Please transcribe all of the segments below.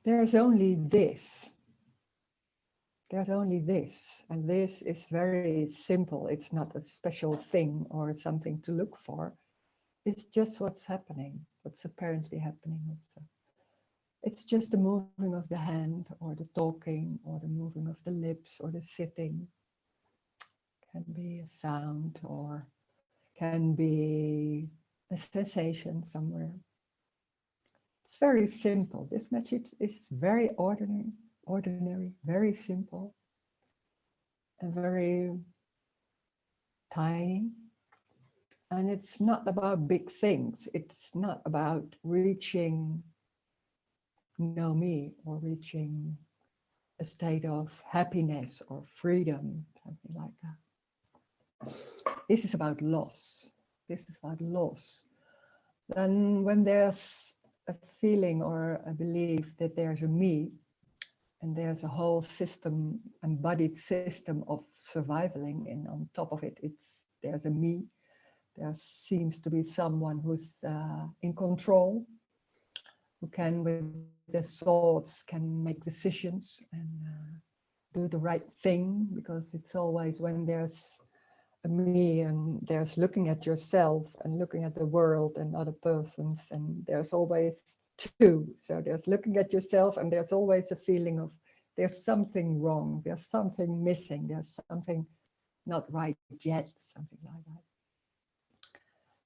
there's only this. There's only this, and this is very simple. It's not a special thing or something to look for. It's just what's happening, what's apparently happening also. It's just the moving of the hand, or the talking, or the moving of the lips, or the sitting. Can be a sound, or can be a sensation somewhere. It's very simple. This message is very ordinary, very simple, and very tiny. And it's not about big things. It's not about reaching know me or reaching a state of happiness or freedom, something like that. This is about loss. This is about loss. Then when there's a feeling or a belief that there's a me, and there's a whole system, embodied system of surviving, and on top of it, there's a me. There seems to be someone who's in control, who can, with their thoughts, can make decisions and do the right thing, because it's always when there's a me and there's looking at yourself and looking at the world and other persons, and there's always two. So there's looking at yourself and there's always a feeling of there's something wrong, there's something missing, there's something not right yet, something like that.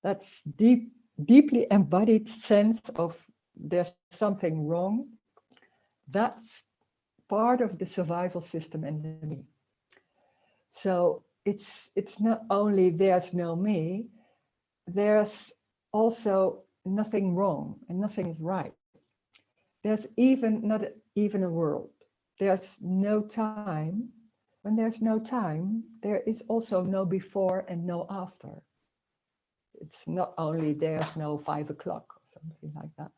That's deeply embodied sense of there's something wrong. That's part of the survival system and the me. So it's not only there's no me, there's also nothing wrong and nothing is right. There's not even a world. There's no time. When there's no time, there is also no before and no after. It's not only there's no 5 o'clock or something like that.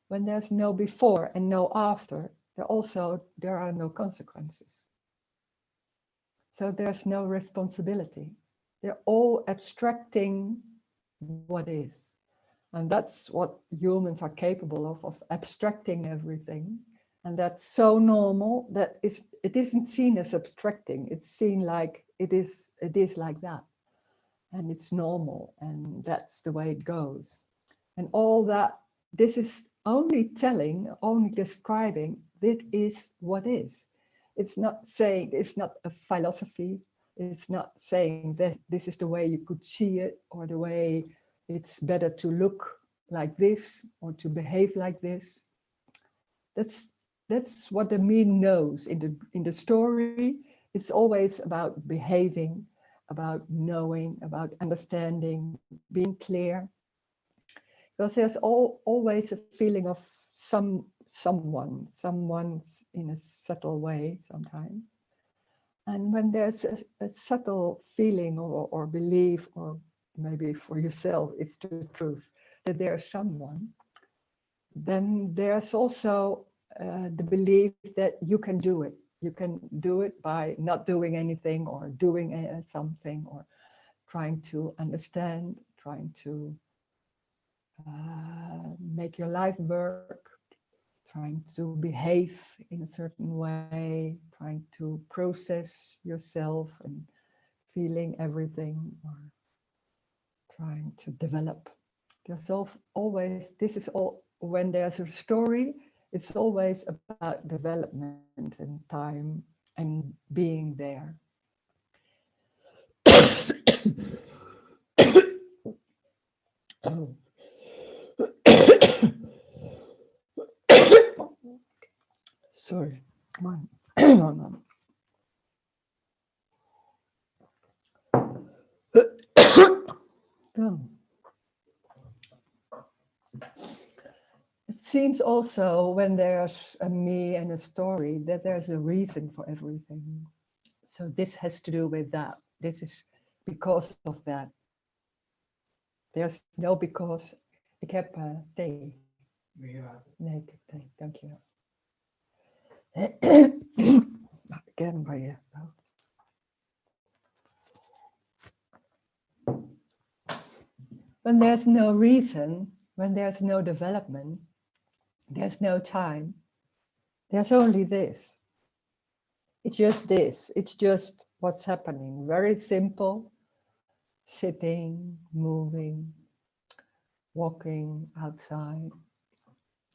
When there's no before and no after, there are no consequences. So there's no responsibility. They're all abstracting what is. And that's what humans are capable of abstracting everything. And that's so normal that it isn't seen as abstracting. It's seen like it is like that. And it's normal, and that's the way it goes. And all that, this is only describing, this is what is. It's not saying, it's not a philosophy. It's not saying that this is the way you could see it, or the way it's better to look like this, or to behave like this. That's what the me knows. In the story, it's always about behaving, about knowing, about understanding, being clear. Because there's always a feeling of someone's in a subtle way sometimes. And when there's a subtle feeling or belief, or maybe for yourself, it's the truth, that there's someone, then there's also the belief that you can do it. You can do it by not doing anything, or doing something, or trying to understand, trying to make your life work, trying to behave in a certain way, trying to process yourself and feeling everything, or trying to develop. There's always, this is all, when there's a story, it's always about development and time and being there. Oh. Sorry. One moment. It seems also, when there's a me and a story, that there's a reason for everything. So this has to do with that. This is because of that. There's no because. Ik heb thee. Nee, thee. Dank je wel. Again, by you. When there's no reason, when there's no development, there's no time, There's only this. It's just this. It's just what's happening. Very simple. Sitting, moving, walking outside.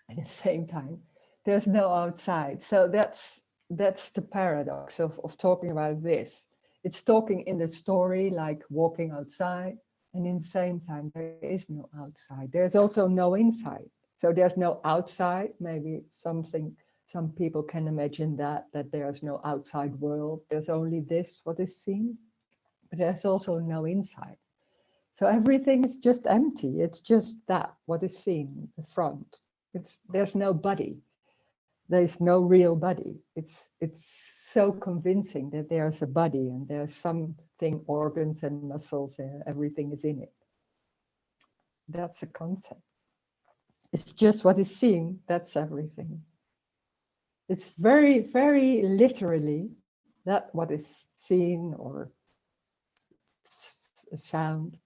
At the same time, there's no outside. So that's the paradox of talking about this. It's talking in the story like walking outside, and in the same time there is no outside. There's also no inside. So there's no outside. Maybe some people can imagine that there's no outside world. There's only this what is seen, but there's also no inside. So everything is just empty. It's just that what is seen, the front. There's no body. There's no real body. It's so convincing that there's a body and there's something, organs and muscles, everything is in it. That's a concept. It's just what is seen, that's everything. It's very, very literally that what is seen or sound.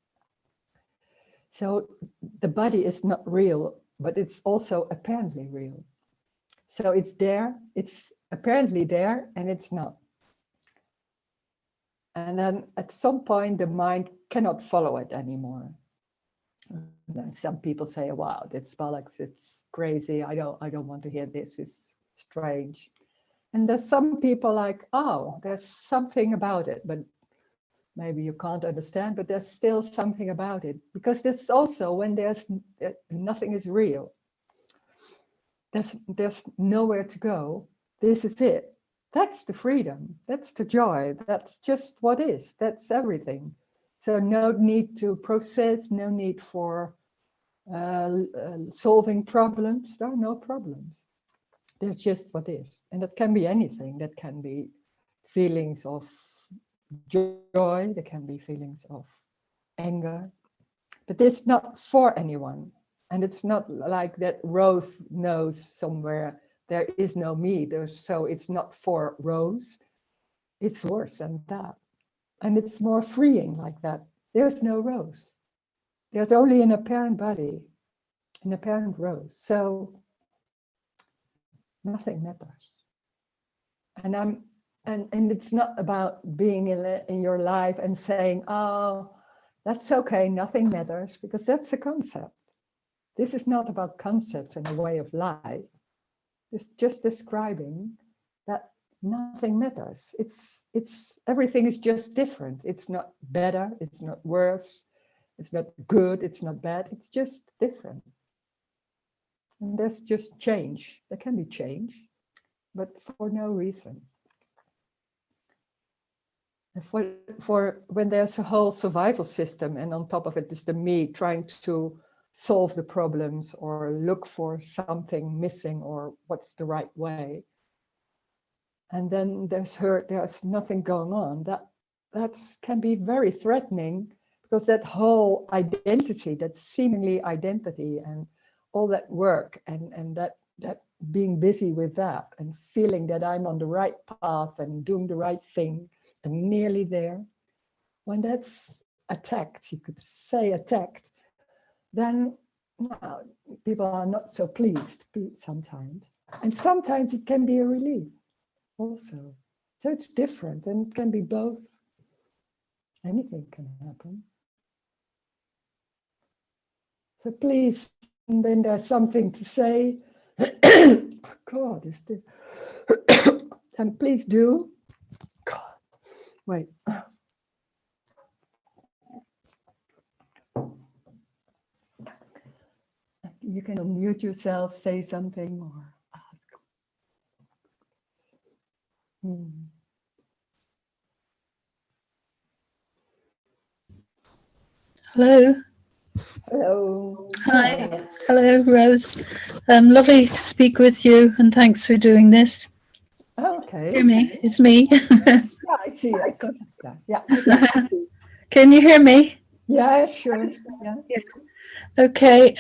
So the body is not real, but it's also apparently real. So it's there, it's apparently there, and it's not. And then at some point, the mind cannot follow it anymore. And then some people say, wow, that's bollocks, it's crazy, I don't want to hear this, it's strange. And there's some people like, oh, there's something about it, but maybe you can't understand, but there's still something about it. Because that's also when there's nothing is real. There's nowhere to go. This is it. That's the freedom. That's the joy. That's just what is. That's everything. So no need to process, no need for solving problems. There are no problems. There's just what is. And that can be anything. That can be feelings of joy. There can be feelings of anger. But it's not for anyone. And it's not like that Rose knows somewhere there is no me. So it's not for Rose. It's worse than that. And it's more freeing like that. There's no Rose. There's only an apparent body, an apparent Rose. So nothing matters. And it's not about being in your life and saying, oh, that's okay, nothing matters, because that's a concept. This is not about concepts and a way of life. It's just describing that nothing matters. It's everything is just different. It's not better, it's not worse, it's not good, it's not bad, it's just different. And there's just change. There can be change, but for no reason. For when there's a whole survival system and on top of it is the me trying to solve the problems or look for something missing or what's the right way. And then there's nothing going on. That can be very threatening, because that whole identity, that seemingly identity and all that work and that being busy with that and feeling that I'm on the right path and doing the right thing and nearly there, when that's attacked, you could say attacked, then well, people are not so pleased sometimes. And sometimes it can be a relief also. So it's different, and it can be both. Anything can happen. So please, and then there's something to say. God, is this? And please do. God, wait. You can unmute yourself, say something, or ask. Hello. Hello. Hi. Hello, Rose. Lovely to speak with you, and thanks for doing this. Okay. Hear me? It's me. Yeah, I see it. Yeah. Can you hear me? Yeah, sure. Yeah. Okay.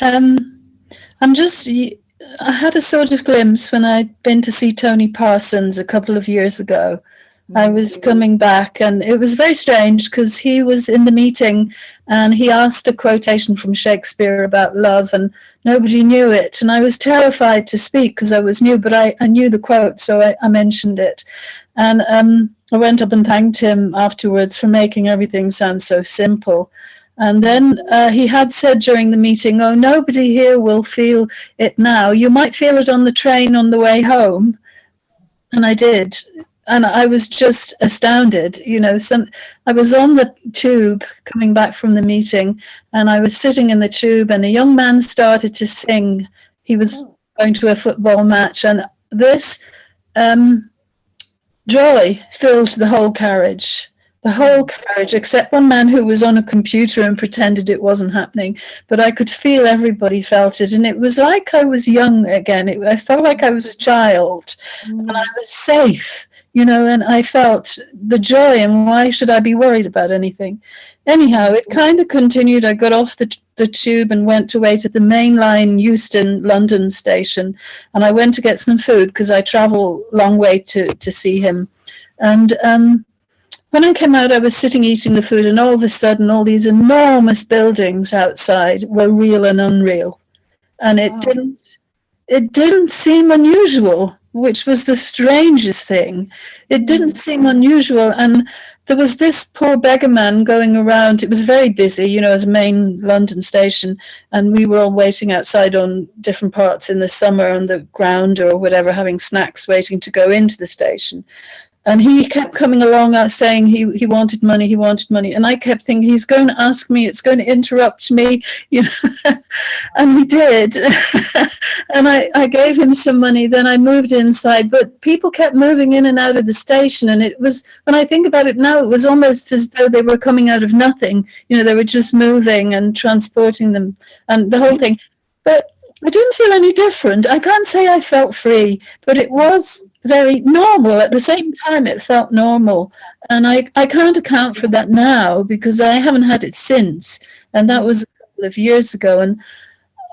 I had a sort of glimpse when I'd been to see Tony Parsons a couple of years ago, I was coming back, and it was very strange because he was in the meeting and he asked a quotation from Shakespeare about love, and nobody knew it. And I was terrified to speak because I was new, but I knew the quote, so I mentioned it. And I went up and thanked him afterwards for making everything sound so simple. And then he had said during the meeting, oh, nobody here will feel it now. You might feel it on the train on the way home. And I did. And I was just astounded. You know, I was on the tube coming back from the meeting, and I was sitting in the tube, and a young man started to sing. He was going to a football match, and this joy filled the whole carriage. The whole carriage, except one man who was on a computer and pretended it wasn't happening. But I could feel everybody felt it. And it was like I was young again. I felt like I was a child and I was safe, you know, and I felt the joy, and why should I be worried about anything? Anyhow, it kind of continued. I got off the tube and went to wait at the mainline Euston London station. And I went to get some food because I travel a long way to see him. And when I came out, I was sitting eating the food, and all of a sudden, all these enormous buildings outside were real and unreal. And it didn't seem unusual, which was the strangest thing. It didn't seem unusual. And there was this poor beggar man going around. It was very busy, you know, as a main London station. And we were all waiting outside on different parts in the summer on the ground or whatever, having snacks, waiting to go into the station. And he kept coming along saying he wanted money, And I kept thinking, he's going to ask me, it's going to interrupt me, you know. And he did. And I gave him some money. Then I moved inside. But people kept moving in and out of the station. And it was, when I think about it now, it was almost as though they were coming out of nothing. You know, they were just moving and transporting them and the whole thing. But I didn't feel any different. I can't say I felt free, but it was very normal. At the same time, it felt normal. And I can't account for that now because I haven't had it since. And that was a couple of years ago. And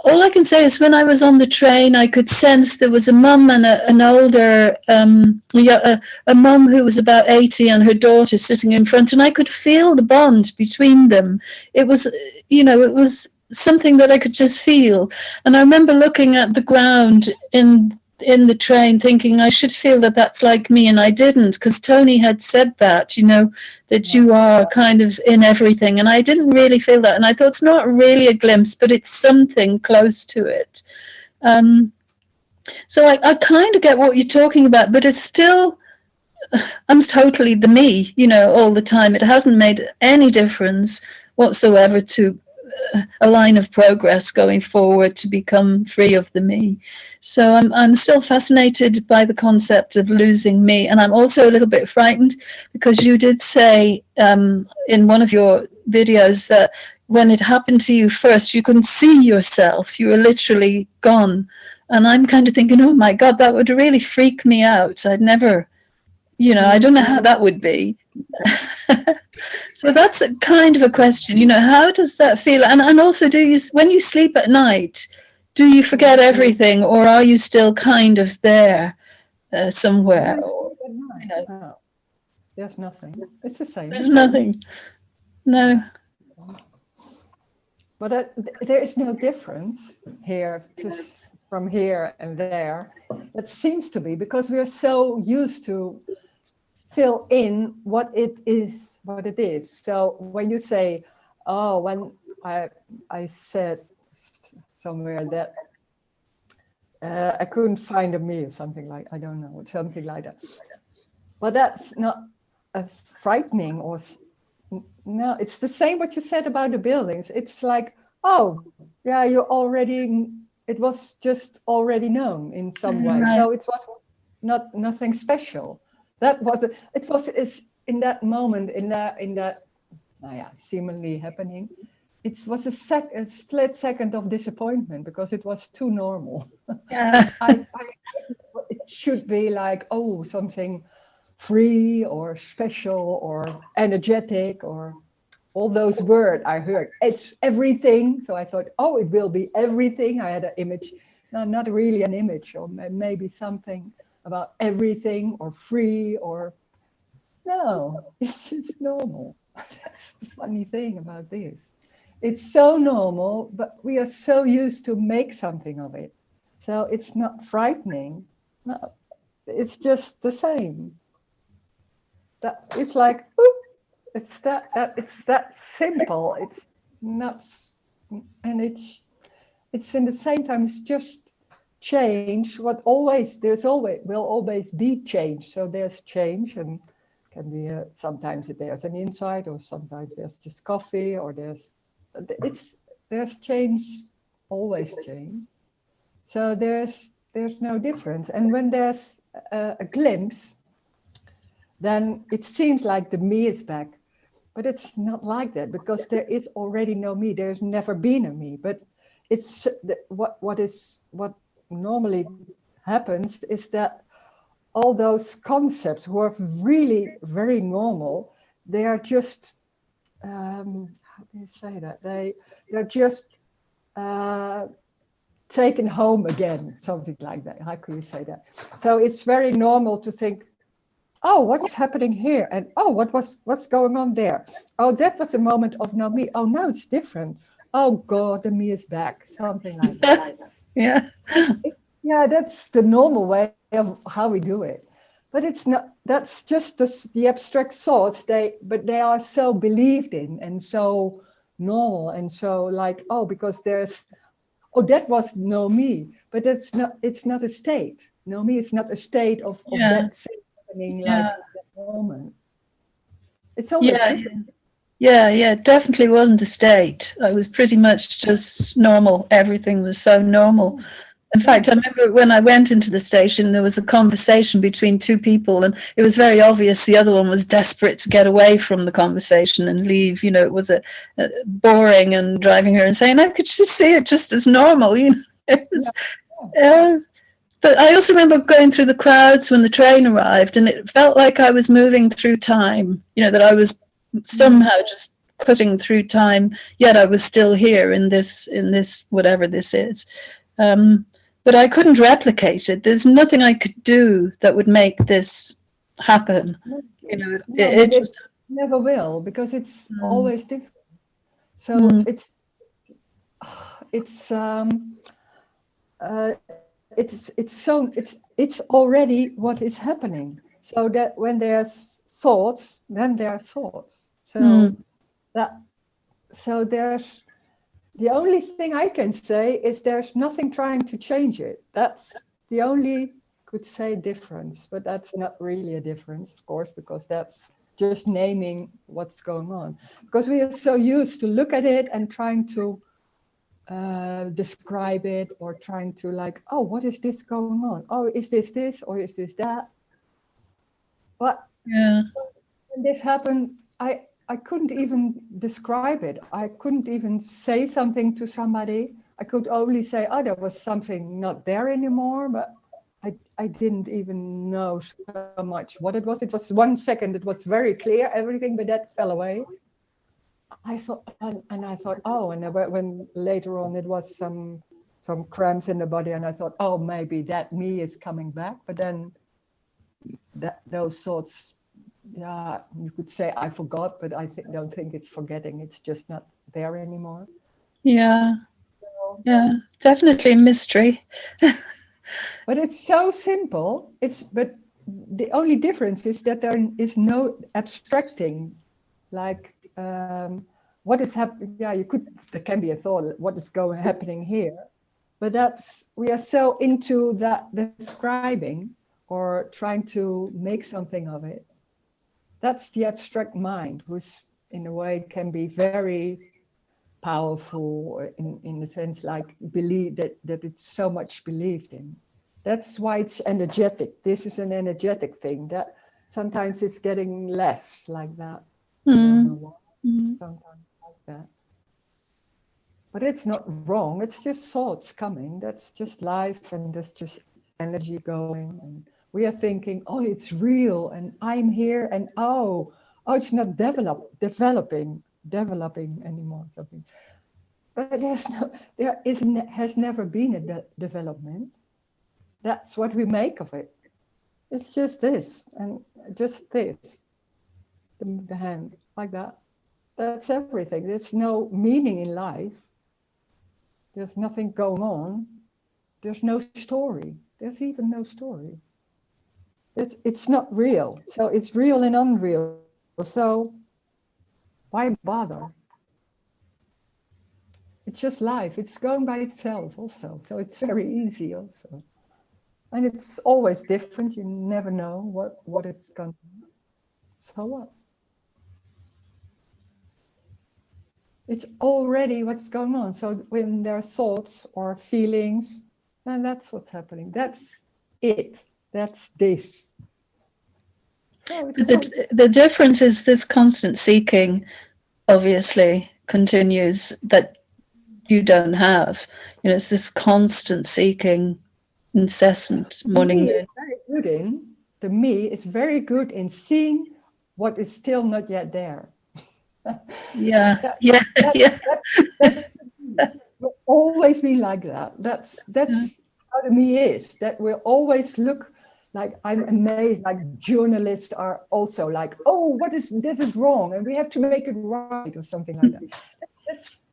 all I can say is when I was on the train, I could sense there was a mum and an older, a mum who was about 80 and her daughter sitting in front. And I could feel the bond between them. It was, you know, it was something that I could just feel. And I remember looking at the ground in the train thinking I should feel that that's like me, and I didn't, because Tony had said that, you know, that you are kind of in everything, and I didn't really feel that, and I thought it's not really a glimpse, but it's something close to it. So I kind of get what you're talking about, but it's still, I'm totally the me, you know, all the time. It hasn't made any difference whatsoever to a line of progress going forward to become free of the me. So I'm still fascinated by the concept of losing me, and I'm also a little bit frightened because you did say in one of your videos that when it happened to you first, you couldn't see yourself. You were literally gone. And I'm kind of thinking, oh my God, that would really freak me out. I'd never, you know, I don't know how that would be. So that's a kind of a question, you know, how does that feel? And also, when you sleep at night, do you forget everything, or are you still kind of there somewhere? No, there's nothing. It's the same. There's nothing. No. But there is no difference here from here and there. It seems to be because we're so used to fill in what it is. So when you say, oh, when I said somewhere that I couldn't find a me or something like, I don't know, something like that. But that's not a frightening or no, it's the same what you said about the buildings. It's like, oh, yeah, it was just already known in some way. So it was nothing special. It's in that moment, in that seemingly happening, it was a split second of disappointment because it was too normal. Yeah. It should be like, oh, something free or special or energetic or all those words I heard. It's everything. So I thought, oh, it will be everything. I had an image, no, not really an image, or maybe something about everything or free or No, it's just normal. That's the funny thing about this. It's so normal, but we are so used to make something of it. So it's not frightening. No, it's just the same. That it's like, oop, it's that simple. It's nuts, and it's in the same time. It's just change. What always there's always will always be change. So there's change, and can be sometimes there's an insight, or sometimes there's just coffee, or it's there's change, always change. So there's no difference. And when there's a glimpse, then it seems like the me is back. But it's not like that, because there is already no me. There's never been a me. But it's what normally happens is that all those concepts who are really very normal, they are just how do you say that? They're just taken home again, something like that. How can you say that? So it's very normal to think, oh, what's happening here? And oh, what's going on there? Oh, that was a moment of no me. Oh, now it's different. Oh God, the me is back. Something like that. Yeah. Yeah, that's the normal way of how we do it. But it's not. That's just the abstract thoughts. But they are so believed in and so normal and so like, oh, because there's, oh, that was no me. But that's not. It's not a state. No me is not a state of Yeah. that thing happening like Yeah. at that moment. It's always Yeah. different. Yeah, yeah, it definitely wasn't a state. I was pretty much just normal. Everything was so normal. In Yeah. fact, I remember when I went into the station, there was a conversation between two people, and it was very obvious the other one was desperate to get away from the conversation and leave. You know, it was a boring and driving her insane. I could just see it just as normal. You know, it was. Yeah. Uh, but I also remember going through the crowds when the train arrived, and it felt like I was moving through time. You know, that I was somehow just cutting through time, yet I was still here in this whatever this is. Um, but I couldn't replicate it. There's nothing I could do that would make this happen. You know, No, it but it just. never will, because it's Mm, always different. So mm, it's it's already what is happening. So that when there's thoughts, then there are thoughts. mm, That so there's the only thing I can say is there's nothing trying to change it. That's the only could say difference, but that's not really a difference, of course, because that's just naming what's going on. Because we are so used to look at it and trying to describe it, or trying to like, oh, what is this going on? Oh, is this or is this that? But yeah. when this happened, I couldn't even describe it. I couldn't even say something to somebody. I could only say, oh, there was something not there anymore, but I didn't even know so much what it was. It was 1 second, it was very clear, everything, but that fell away. I thought, and I thought, oh, and when later on it was some cramps in the body, and I thought, oh, maybe that me is coming back. But then those thoughts, yeah, you could say I forgot, but don't think it's forgetting. It's just not there anymore. Yeah. So, Yeah. Definitely a mystery. but it's so simple. But the only difference is that there is no abstracting, like what is happening. Yeah, there can be a thought, what is happening here, but we are so into that describing or trying to make something of it. That's the abstract mind, which in a way can be very powerful in the sense like believe that it's so much believed in. That's why it's energetic. This is an energetic thing that sometimes it's getting less like that. I don't know Mm, why. mm. Sometimes like that. But it's not wrong. It's just thoughts coming. That's just life, and there's just energy going. And we are thinking, oh, it's real, and I'm here, and oh, it's not developing anymore. Something. But has never been a development. That's what we make of it. It's just this and just this. the hand, like that. That's everything. There's no meaning in life. There's nothing going on. There's no story. There's even no story. It's not real. So it's real and unreal. So why bother? It's just life. It's going by itself also. So it's very easy also. And it's always different. You never know what it's going to be. So what? It's already what's going on. So when there are thoughts or feelings, then that's what's happening. That's it. That's this. So But the difference is this constant seeking obviously continues that you don't have. You know, it's this constant seeking, incessant morning. Very good in the me is very good in seeing what is still not yet there. Yeah, that will always be like that. That's how the me is. That will always look like, I'm amazed, like journalists are also like, oh, this is wrong and we have to make it right or something like that.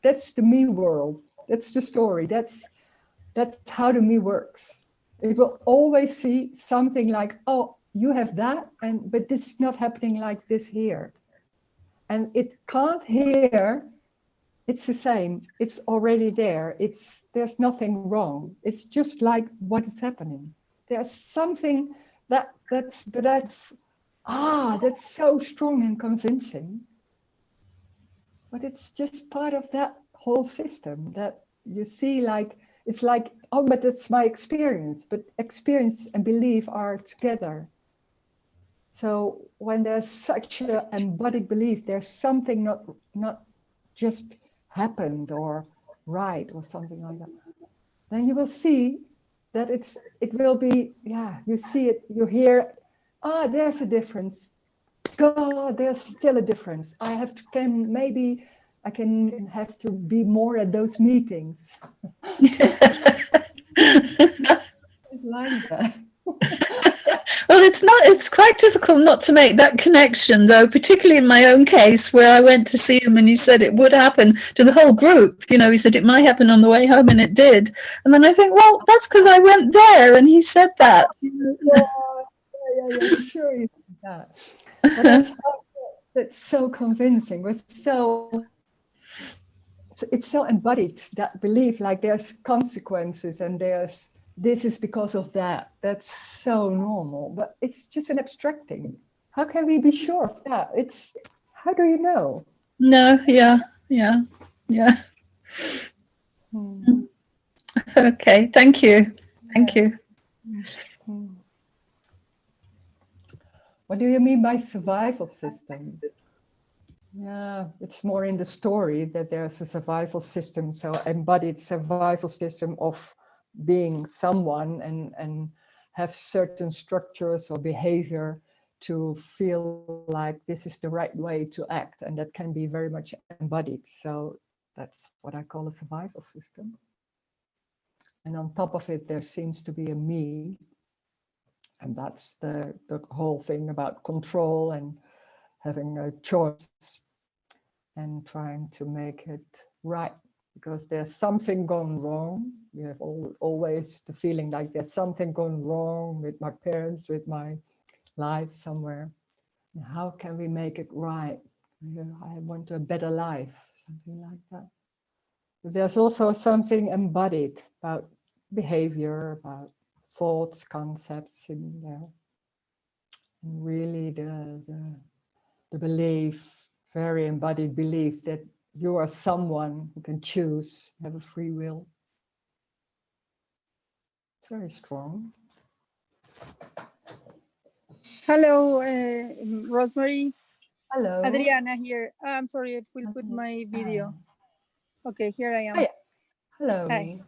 That's the me world. That's the story. That's how the me works. It will always see something like, oh, you have that, but this is not happening like this here. And it can't here. It's the same. It's already there. There's nothing wrong. It's just like what is happening. There's something that's so strong and convincing. But it's just part of that whole system that you see, like, it's like, oh, but that's my experience. But experience and belief are together. So when there's such an embodied belief, there's something not just happened or right or something like that. Then you will see that it will be, you see it, you hear, there's a difference. God, there's still a difference. Maybe I can have to be more at those meetings. It's like that. Well, it's quite difficult not to make that connection, though, particularly in my own case, where I went to see him and he said it would happen to the whole group. You know, he said it might happen on the way home, and it did. And then I think, well, that's because I went there and he said that. Yeah, sure he said that. But that's so convincing. It's so embodied, that belief, like there's consequences and this is because of that. That's so normal, but it's just an abstracting. How can we be sure of that? How do you know? No, yeah. Okay, thank you. What do you mean by survival system? Yeah, it's more in the story that there's a survival system, so embodied survival system of being someone and have certain structures or behavior to feel like this is the right way to act, and that can be very much embodied. So that's what I call a survival system. And on top of it, there seems to be a me, and that's the whole thing about control and having a choice and trying to make it right, because there's something gone wrong. You have always the feeling like there's something gone wrong with my parents, with my life somewhere. And how can we make it right? I want a better life, something like that. But there's also something embodied about behavior, about thoughts, concepts in there. And really the belief, very embodied belief that you are someone who can choose, have a free will. It's very strong. Hello, Rosemary. Hello. Adriana here. I'm sorry, I will put my video. Okay, here I am. Hi. Hello. Hi.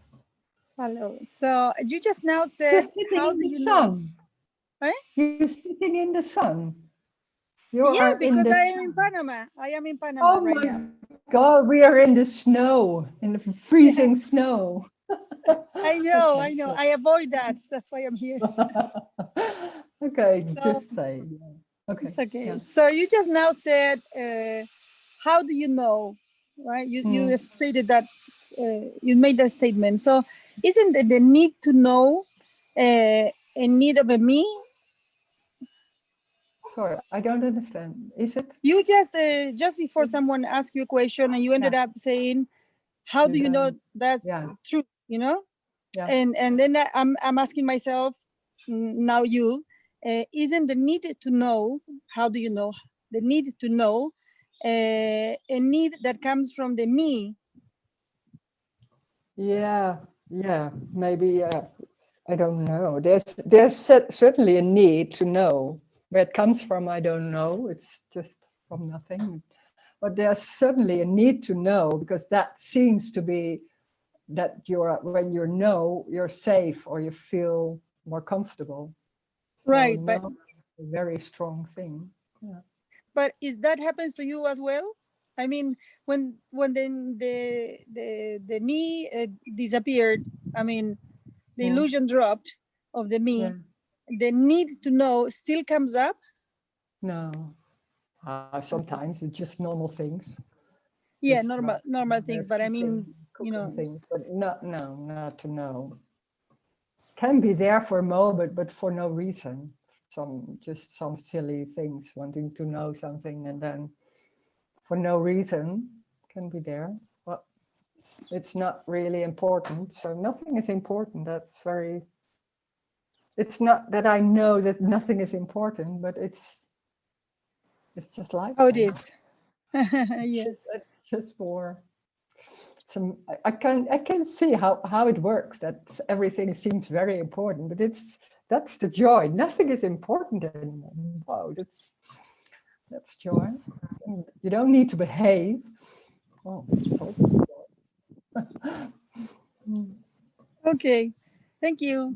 Hello. So you just now said, how do you know? Eh? You're sitting in the sun. Yeah, because I am in Panama. I am in Panama right now. Oh my God, we are in the snow, in the freezing snow. I know. I avoid that. That's why I'm here. Okay, just stay. Okay. It's okay. Yeah. So you just now said, how do you know, right? You have stated that, you made that statement. So isn't the need to know a need of a me? Sorry, I don't understand. Is it? You just before someone asked you a question and you ended up saying, how do you know that's Yeah. true? You know? Yeah. And then I'm asking myself, now you, isn't the need to know, how do you know? The need to know, a need that comes from the me. Yeah. Yeah. Maybe. I don't know. There's certainly a need to know. Where it comes from, I don't know. It's just from nothing. But there's certainly a need to know, because that seems to be that when you know, you're safe or you feel more comfortable. So Right, but no, a very strong thing. Yeah. is that happens to you as well? I mean, when the me disappeared, I mean, the illusion dropped of the me, Yeah. the need to know still comes up. No. Sometimes it's just normal things. Yeah, It's not, normal things, there's but I cooking, mean, cooking things, but not to know. Can be there for a moment, but for no reason. Just some silly things, wanting to know something, and then for no reason can be there. But it's not really important. So nothing is important. It's not that I know that nothing is important, but it's just life. how it is. Yeah. It's just for some. I can see how it works. That everything seems very important, but that's the joy. Nothing is important anymore. Wow, that's joy. And you don't need to behave. Oh, it's also joy. Okay. Thank you.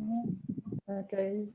Okay.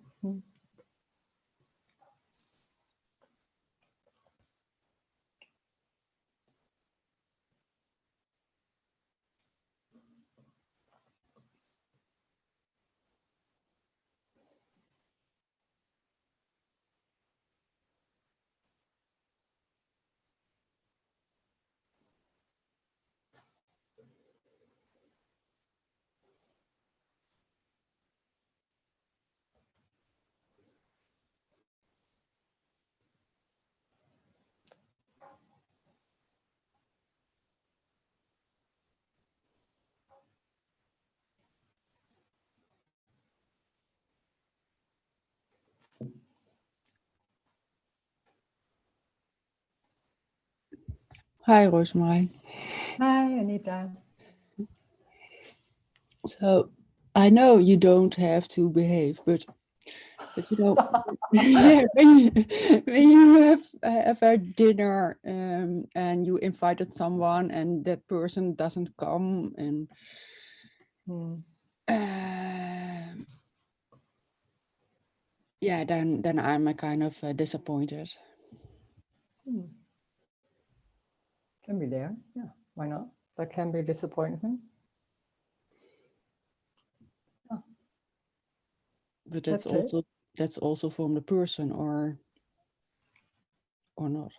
Hi, Rosemary. Hi, Anita. So I know you don't have to behave, but you know, yeah, when you have a dinner and you invited someone and that person doesn't come, and yeah, then I'm a kind of disappointed. Can be there. Yeah, why not? That can be disappointment. But That's also from the person or not.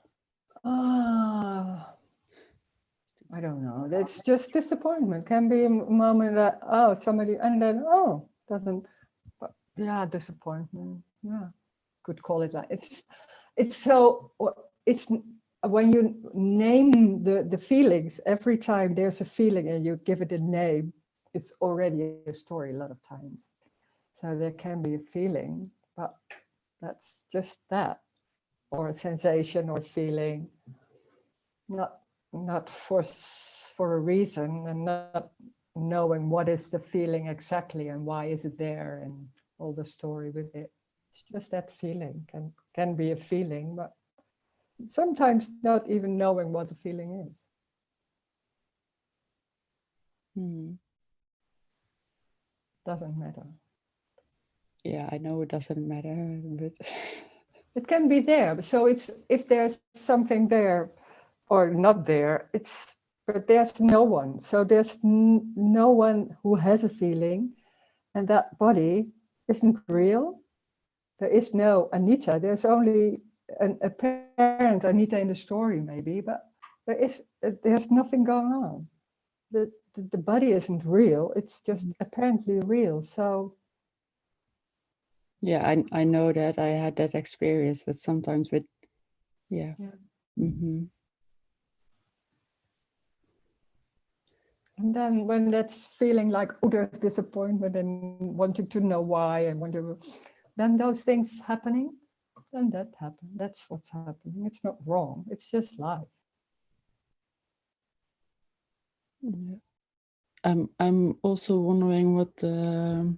I don't know. It's just disappointment. Can be a moment that somebody, and then doesn't. But yeah, disappointment. Yeah, could call it like it's so it's when you name the feelings. Every time there's a feeling and you give it a name, it's already a story a lot of times. So there can be a feeling, but that's just that, or a sensation or feeling, not for a reason, and not knowing what is the feeling exactly and why is it there and all the story with it. It's just that feeling can be a feeling, but sometimes not even knowing what the feeling is. Doesn't matter. Yeah, I know it doesn't matter, but it can be there. So it's if there's something there or not there, but there's no one. So there's no one who has a feeling, and that body isn't real. There is no Anita. There's only an apparent Anita in the story, maybe, but there's nothing going on. The body isn't real. It's just apparently real. So Yeah, I know that I had that experience, but sometimes with, yeah. Mm-hmm. and then when that's feeling like, oh, there's disappointment and wanting to know why and wonder, then those things happening, then that happens. That's what's happening. It's not wrong. It's just life. Yeah. I'm also wondering what the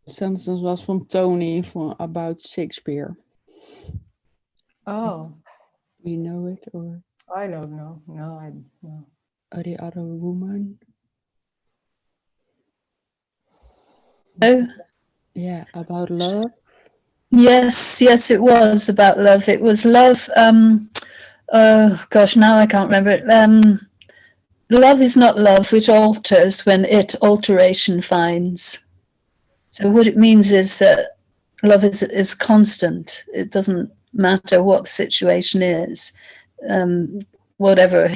sentence was from Tony about Shakespeare. Oh, We know it, or I don't know. No, I no. the other woman. Oh, Yeah, about love. yes, yes, it was about love. It was love. Oh gosh, now I can't remember it. Love is not love, which alters when it alteration finds. So what it means is that love is constant. It doesn't matter what the situation is, whatever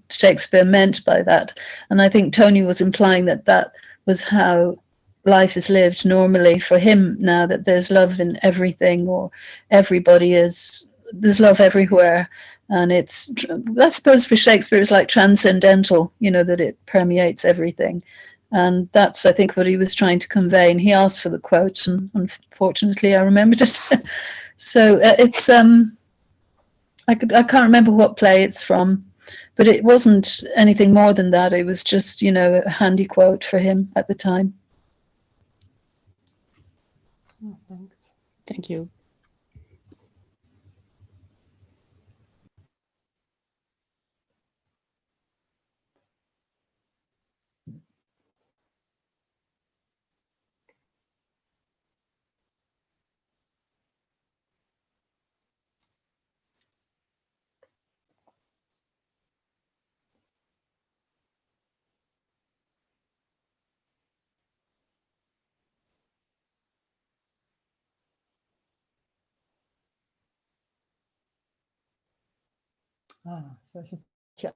Shakespeare meant by that. And I think Tony was implying that that was how life is lived normally for him now, that there's love in everything, or everybody is, there's love everywhere. And it's, I suppose for Shakespeare, it's like transcendental, you know, that it permeates everything. And that's, I think, what he was trying to convey. And he asked for the quote, and unfortunately, I remembered it. So it's, I can't remember what play it's from, but it wasn't anything more than that. It was just, you know, a handy quote for him at the time. Oh, thanks. Thank you. There's a chat.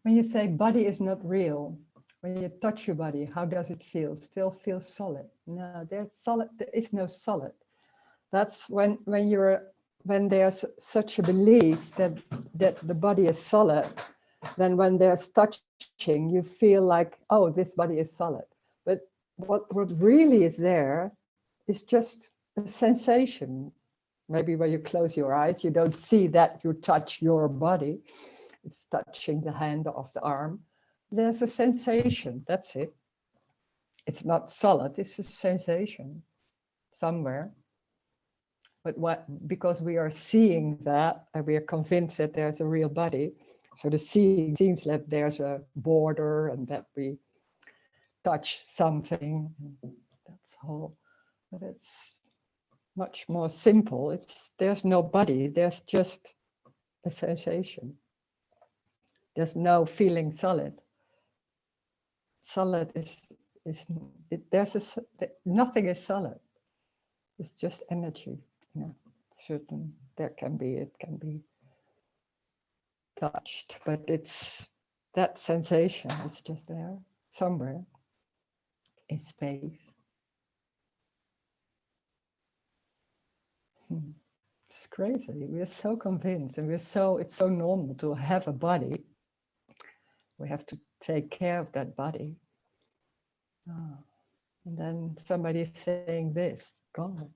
When you say body is not real, when you touch your body, how does it feel? Still feels solid? No, there's solid. There is no solid. That's when there's such a belief that the body is solid. Then when there's touching, you feel like, oh, this body is solid. But what really is there is just a sensation. Maybe when you close your eyes, you don't see that you touch your body. It's touching the hand of the arm. There's a sensation, that's it. It's not solid, it's a sensation somewhere. But because we are seeing that and we are convinced that there's a real body, so the seeing seems that there's a border and that we touch something. That's all. But it's much more simple. There's no body, there's just a sensation. There's no feeling solid. Solid nothing is solid. It's just energy. You know, it can be touched, but it's that sensation is just there somewhere in space. It's crazy. We're so convinced, and it's so normal to have a body. We have to take care of that body. Oh. And then somebody is saying this, God.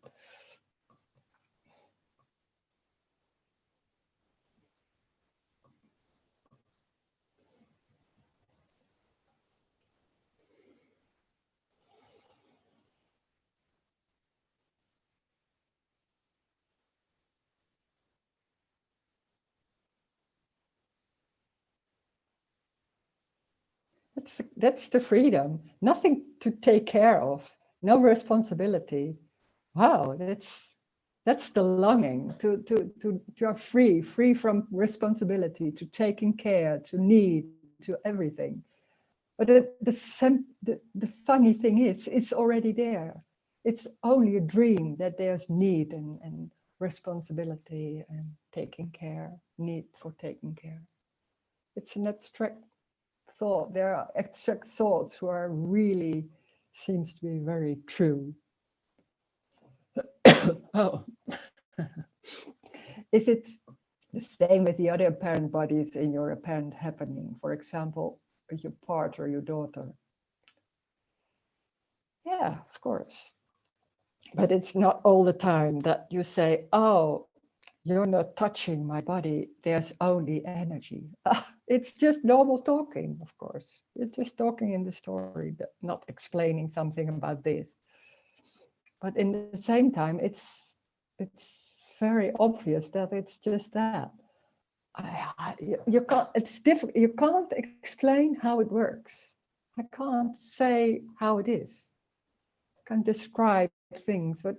That's the freedom. Nothing to take care of. No responsibility. Wow, that's the longing to you're free from responsibility, to taking care, to need, to everything. But the funny thing is, it's already there. It's only a dream that there's need and responsibility and taking care, need for taking care. It's an abstract thought. There are abstract thoughts who are really, seems to be very true. Oh, is it the same with the other apparent bodies in your apparent happening? For example, with your partner or your daughter. Yeah, of course. But it's not all the time that you say, oh, you're not touching my body, there's only energy. It's just normal talking, of course. It's just talking in the story, not explaining something about this. But in the same time, it's very obvious that it's just that. You can't, it's difficult. You can't explain how it works. I can't say how it is. I can describe things, but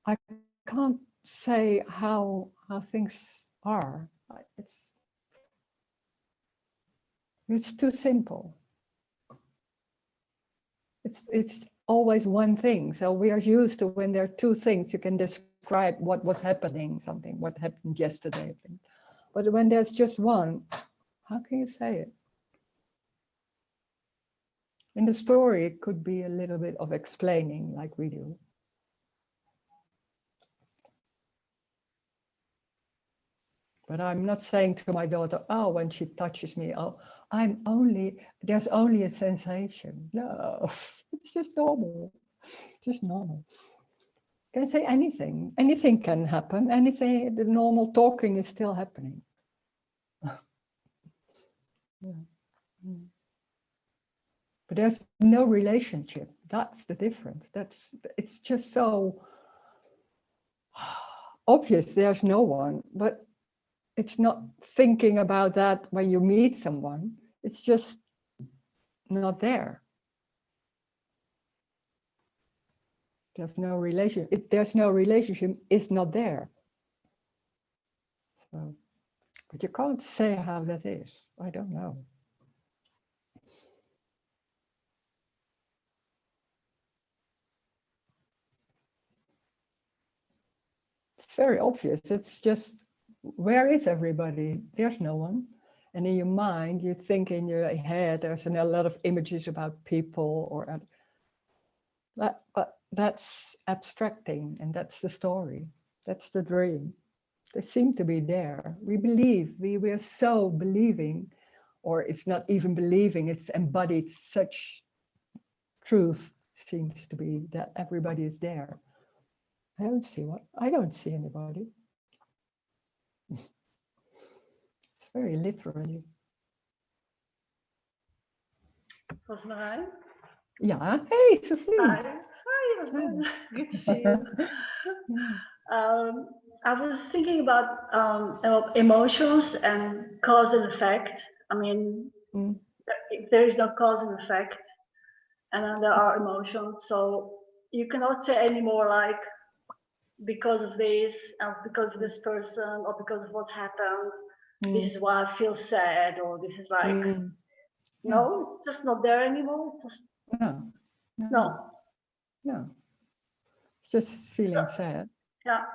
I can't say how things are. It's too simple. It's always one thing. So we are used to when there are two things, you can describe what was happening, something, what happened yesterday. But when there's just one, how can you say it? In the story, it could be a little bit of explaining like we do. But I'm not saying to my daughter, oh, when she touches me, oh, there's only a sensation. No, it's just normal. Just normal. You can say anything. Anything can happen. Anything, the normal talking is still happening. Yeah. But there's no relationship. That's the difference. It's just so obvious there's no one, but it's not thinking about that when you meet someone. It's just not there. There's no relation. If there's no relationship, it's not there. So, but you can't say how that is. I don't know. It's very obvious. It's just, where is everybody? There's no one. And in your mind, you think in your head, there's a lot of images about people or that, but that's abstracting, and that's the story. That's the dream. They seem to be there. We believe, we are so believing, or it's not even believing, it's embodied such truth seems to be that everybody is there. I don't see anybody. It's very literally. Rosemarijn? Yeah, hey, Sophie. Hi, Rosemarijn. Good to see you. I was thinking about emotions and cause and effect. I mean, if there is no cause and effect, and then there are emotions, so you cannot say anymore like, because of this, or because of this person, or because of what happened, this is why I feel sad, or this is like, no, it's just not there anymore. No. It's just feeling sad. Yeah.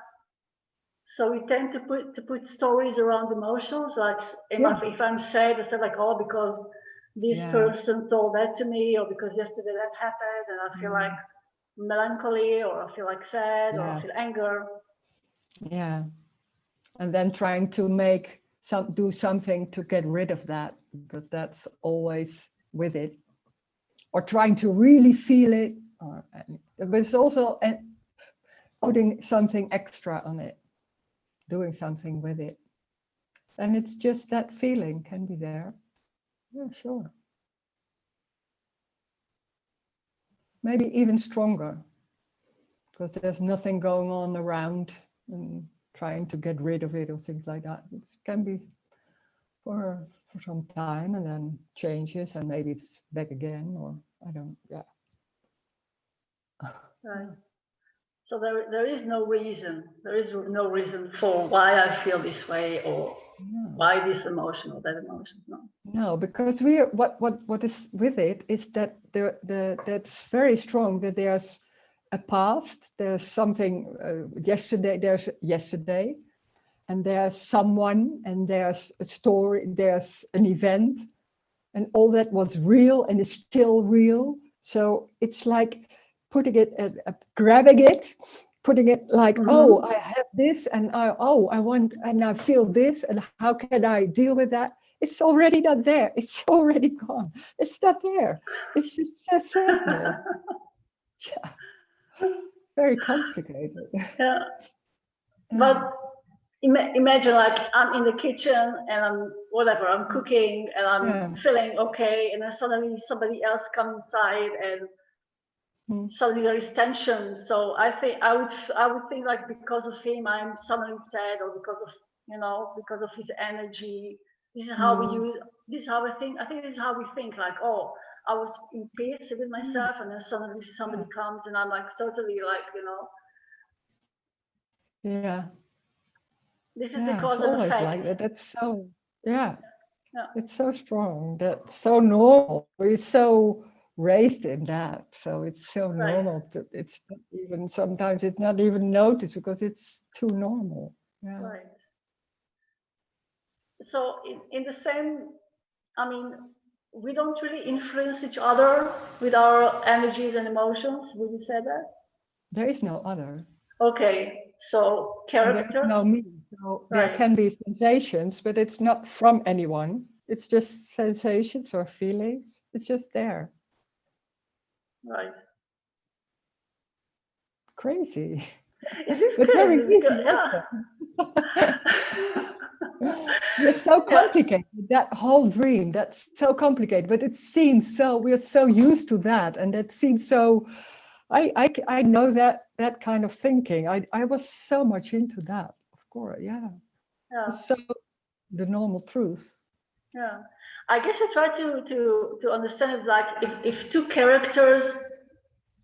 So we tend to put stories around emotions, like if I'm sad, I say like, oh, because this person told that to me, or because yesterday that happened, and I feel like melancholy, or I feel like sad, or I feel anger. Yeah. And then trying to do something to get rid of that, because that's always with it. Or trying to really feel it. But it's also putting something extra on it, doing something with it. And it's just that feeling can be there. Yeah, sure. Maybe even stronger, because there's nothing going on around and trying to get rid of it or things like that. It can be for some time and then changes, and maybe it's back again, or I don't, Right. So there is no reason. There is no reason for why I feel this way, or why this emotion or that emotion. No, because what is with it is that that's very strong, that there's a past, there's something there's yesterday, and there's someone, and there's a story, there's an event, and all that was real and is still real. So it's like putting it, grabbing it, putting it like, oh, I have this, and I want, and I feel this, and how can I deal with that? It's already not there. It's already gone. It's not there. It's just sadness. Yeah. Very complicated. Yeah. But imagine like I'm in the kitchen and I'm cooking and I'm feeling okay, and then suddenly somebody else comes inside and suddenly there is tension. So I think I would think like because of him I'm suddenly sad, or because of because of his energy. This is how we use. This is how I think. I think this is how we think. Like, oh, I was in peace with myself, and then suddenly somebody comes, and I'm like totally like Yeah. This is the cause It's and always effect. like that. That's so, it's so strong. That's so normal. We're so raised in that. So it's so normal. It's not even, sometimes it's not even noticed because it's too normal. Yeah. Right. So in the same, I mean, we don't really influence each other with our energies and emotions. Would you say that? There is no other. Okay, so characters. There's no me. So there can be sensations, but it's not from anyone. It's just sensations or feelings. It's just there. Right. Crazy. It is but crazy. Very easy also. It's so complicated. That whole dream, that's so complicated. But it seems so, we're so used to that. And it seems so, I know that kind of thinking. I was so much into that, of course, yeah. So the normal truth. Yeah, I guess I try to understand it like if two characters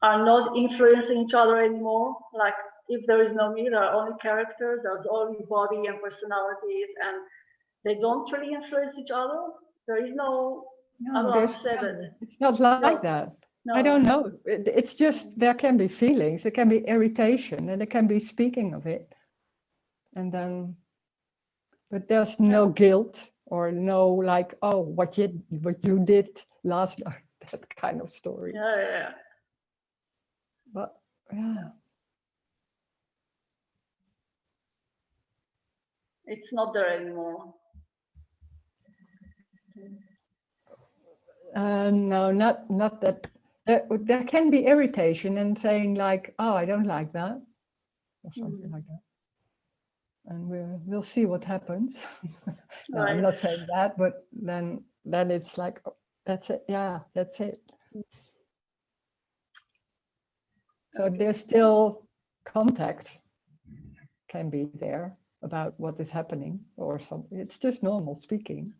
are not influencing each other anymore, like if there is no me, there are only characters, there's only body and personalities, and they don't really influence each other. There is no, I don't know how to say that. It's not like that. No. I don't know. It's just there can be feelings, there can be irritation, and there can be speaking of it. And then, but there's no guilt or no like, oh, what you did last night, that kind of story. Yeah. But yeah. It's not there anymore. No, not that. There can be irritation and saying like, oh, I don't like that, or something like that. And we'll see what happens. No, I'm not saying that, but then it's like, oh, that's it. Yeah, that's it. So there's still contact can be there about what is happening or something. It's just normal speaking.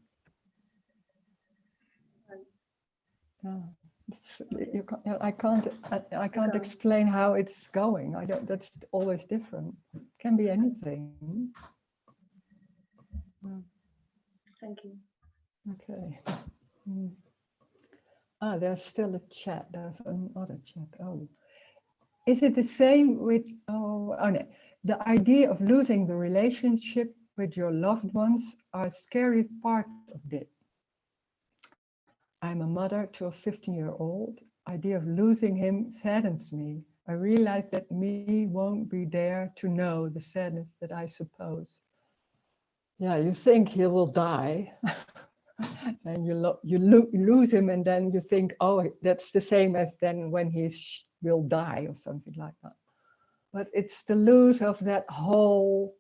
I can't explain how it's going. I don't. That's always different. It can be anything. Thank you. Okay. There's still a chat. There's another chat. Oh, is it the same with? Oh no. The idea of losing the relationship with your loved ones are a scary part of it. I'm a mother to a 15-year-old. Idea of losing him saddens me. I realize that me won't be there to know the sadness that I suppose. Yeah, you think he will die, and you lose him, and then you think, oh, that's the same as then when he will die or something like that. But it's the lose of that whole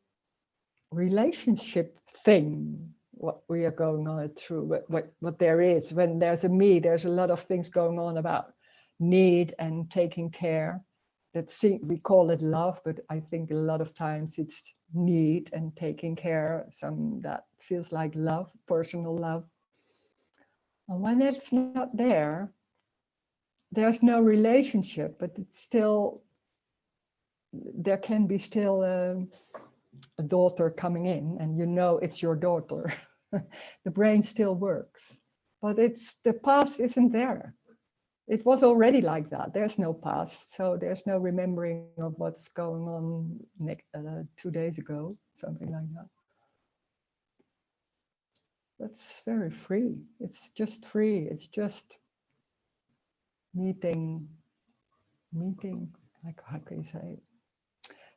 relationship thing, what we are going on through, what there is. When there's a me, there's a lot of things going on about need and taking care. We call it love, but I think a lot of times it's need and taking care. Some that feels like love, personal love. And when it's not there, there's no relationship, but it's still, there can be still a daughter coming in, and you know it's your daughter. The brain still works, but it's the past isn't there. It was already like that. There's no past, so there's no remembering of what's going on 2 days ago, something like that. That's very free. It's just free. It's just meeting, like how can you say it?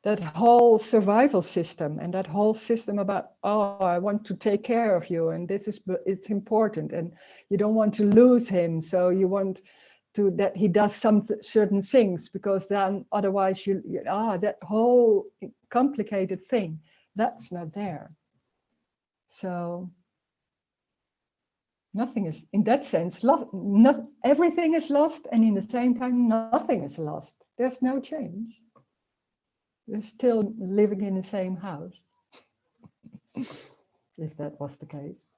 That whole survival system and that whole system about, oh, I want to take care of you and it's important and you don't want to lose him, so you want to that he does some certain things because then otherwise that whole complicated thing, that's not there. So nothing is, in that sense, lost. Everything is lost, and in the same time, nothing is lost. There's no change. You're still living in the same house, if that was the case.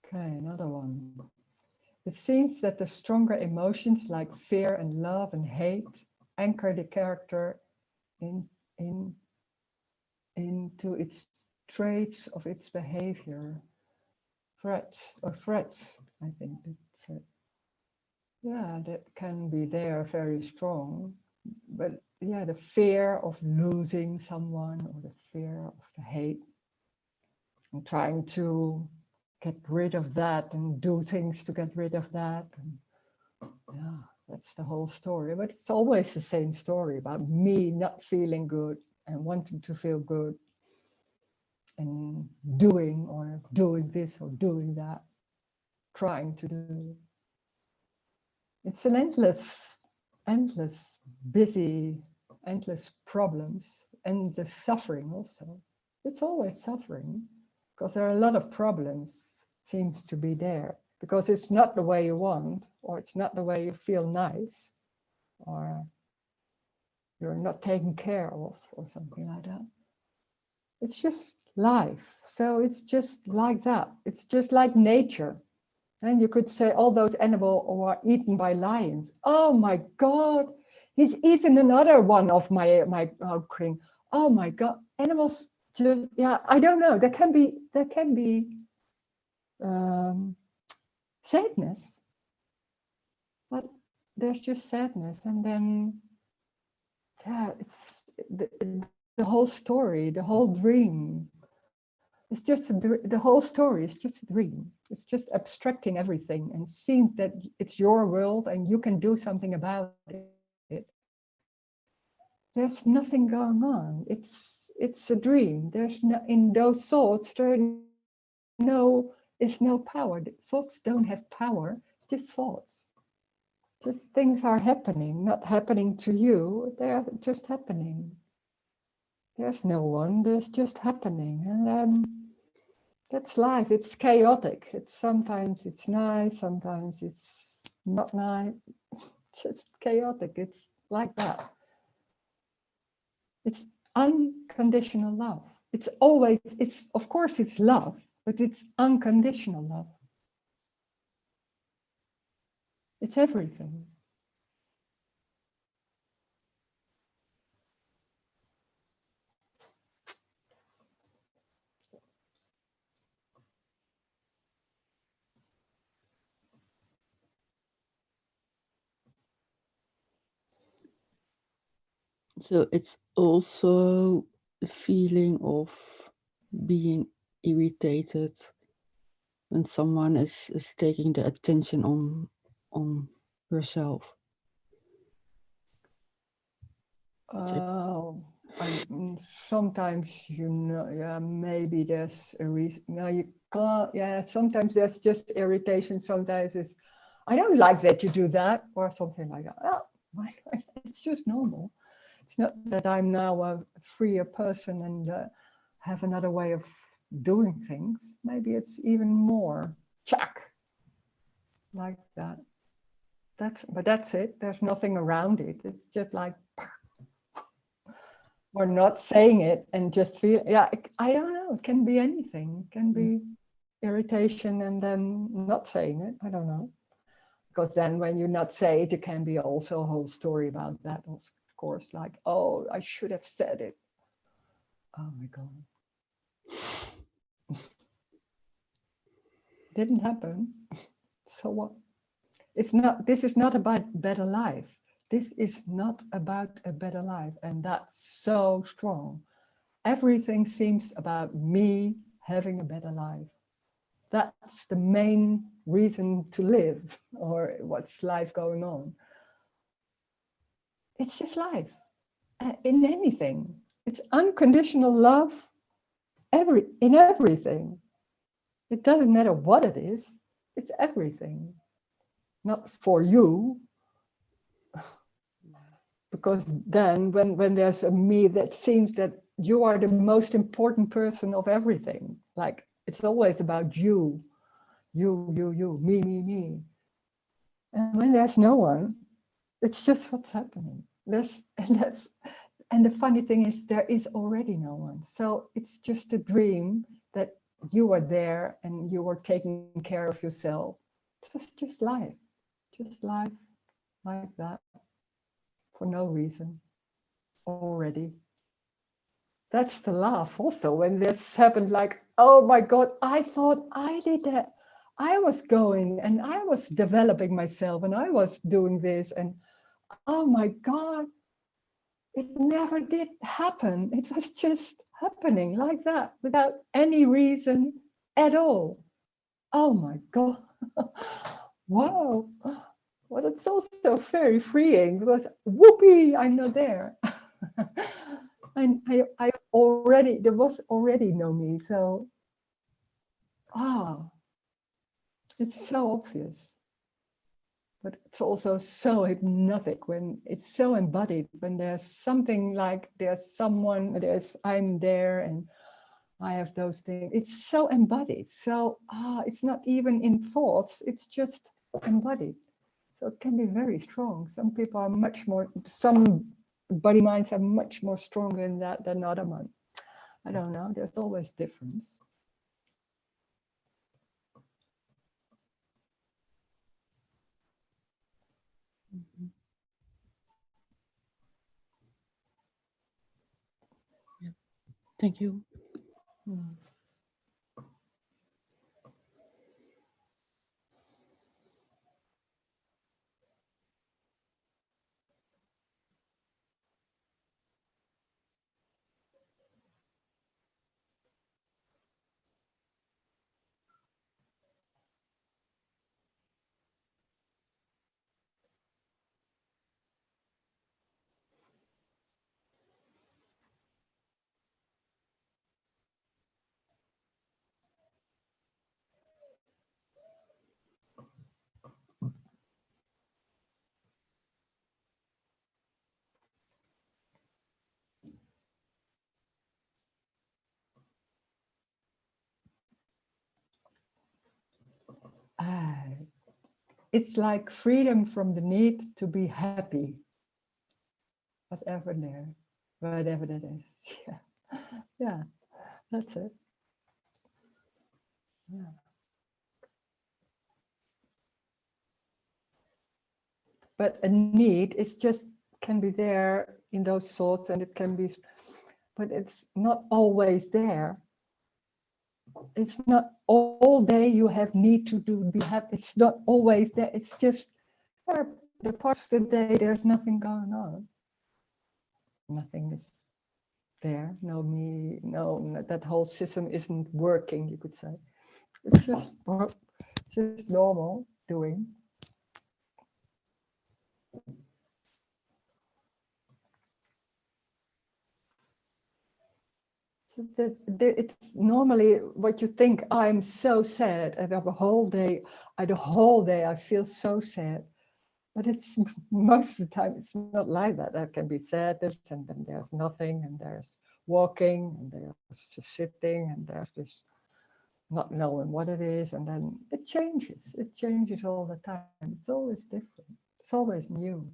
Okay, another one. It seems that the stronger emotions like fear and love and hate anchor the character into its traits of its behavior. Threats, I think it's yeah, that can be there very strong. But yeah, the fear of losing someone or the fear of the hate and trying to get rid of that and do things to get rid of that. And yeah, that's the whole story. But it's always the same story about me not feeling good and wanting to feel good and doing this or doing that, trying to do. It's an endless, busy, endless problems, endless suffering also. It's always suffering because there are a lot of problems seems to be there because it's not the way you want, or it's not the way you feel nice, or you're not taken care of, or something like that. It's just life. So it's just like that. It's just like nature. And you could say all those animals were eaten by lions. Oh my God, he's eaten another one of my cream. Oh my God, animals just, yeah, I don't know. There can be sadness, but there's just sadness. And then, yeah, it's the whole story, the whole dream. It's just the whole story is just a dream. It's just abstracting everything and seeing that it's your world and you can do something about it. There's nothing going on. It's a dream. There's no, in those thoughts there is no power. The thoughts don't have power. Just thoughts. Just things are happening, not happening to you. They're just happening. There's no one. There's just happening, and that's life. It's chaotic. Sometimes it's nice, sometimes it's not nice. Just chaotic. It's like that. It's unconditional love. It's always, of course it's love, but it's unconditional love. It's everything. So it's also the feeling of being irritated when someone is taking the attention on herself. Oh, sometimes yeah, maybe there's a reason. No, you can't. Yeah, sometimes there's just irritation. Sometimes it's, I don't like that you do that, or something like that. Oh, it's just normal. It's not that I'm now a freer person and have another way of doing things. Maybe it's even more chuck like that. But that's it. There's nothing around it. It's just like, or not saying it and just feel, yeah, I don't know. It can be anything. It can be irritation and then not saying it. I don't know. Because then when you not say it, it can be also a whole story about that, of course, like, oh, I should have said it. Oh my God. Didn't happen. So what? It's not, this is not about better life. This is not about a better life. And that's so strong. Everything seems about me having a better life. That's the main reason to live, or what's life going on. It's just life. In anything. It's unconditional love in everything. It doesn't matter what it is. It's everything. Not for you, because then when there's a me, that seems that you are the most important person of everything. Like it's always about you, me. And when there's no one, it's just what's happening. And the funny thing is, there is already no one. So it's just a dream that you are there and you are taking care of yourself. Just life like that, for no reason already. That's the laugh also when this happened, like, oh my God, I thought I did that. I was going and I was developing myself and I was doing this, and oh my God, it never did happen. It was just happening like that without any reason at all. Oh my God. Wow. Well, it's also very freeing because whoopee, I'm not there. And I already, there was already no me. So, it's so obvious. But it's also so hypnotic when it's so embodied, when there's something like there's someone, I'm there and I have those things. It's so embodied. So it's not even in thoughts, it's just embodied. So it can be very strong. Some people are much more, some body minds are much more stronger in that than other ones. I don't know, there's always difference. Mhm. Yeah. Thank you. Mm. It's like freedom from the need to be happy, whatever that is. Yeah, yeah, that's it. Yeah. But a need is just can be there in those thoughts, and it can be, but it's not always there. It's not all day you have need to do be happy. It's not always there. It's just the parts of the day there's nothing going on. Nothing is there. No me. No, that whole system isn't working. You could say it's just normal doing. So it's normally what you think. I'm so sad, and the whole day, I feel so sad. But it's most of the time it's not like that. There can be sadness, and then there's nothing, and there's walking, and there's sitting, and there's this not knowing what it is, and then it changes. It changes all the time. It's always different. It's always new.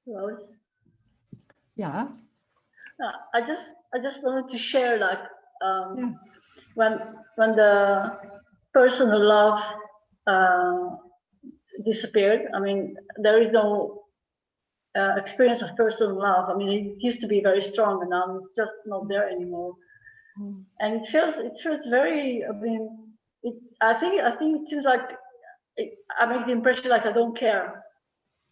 Rose. Yeah. I just wanted to share, like, Yeah. when the person who love disappeared. I mean, there is no experience of personal love. I mean, it used to be very strong, and now it's just not there anymore. And it feels very. I mean, I think it seems like I make the impression like I don't care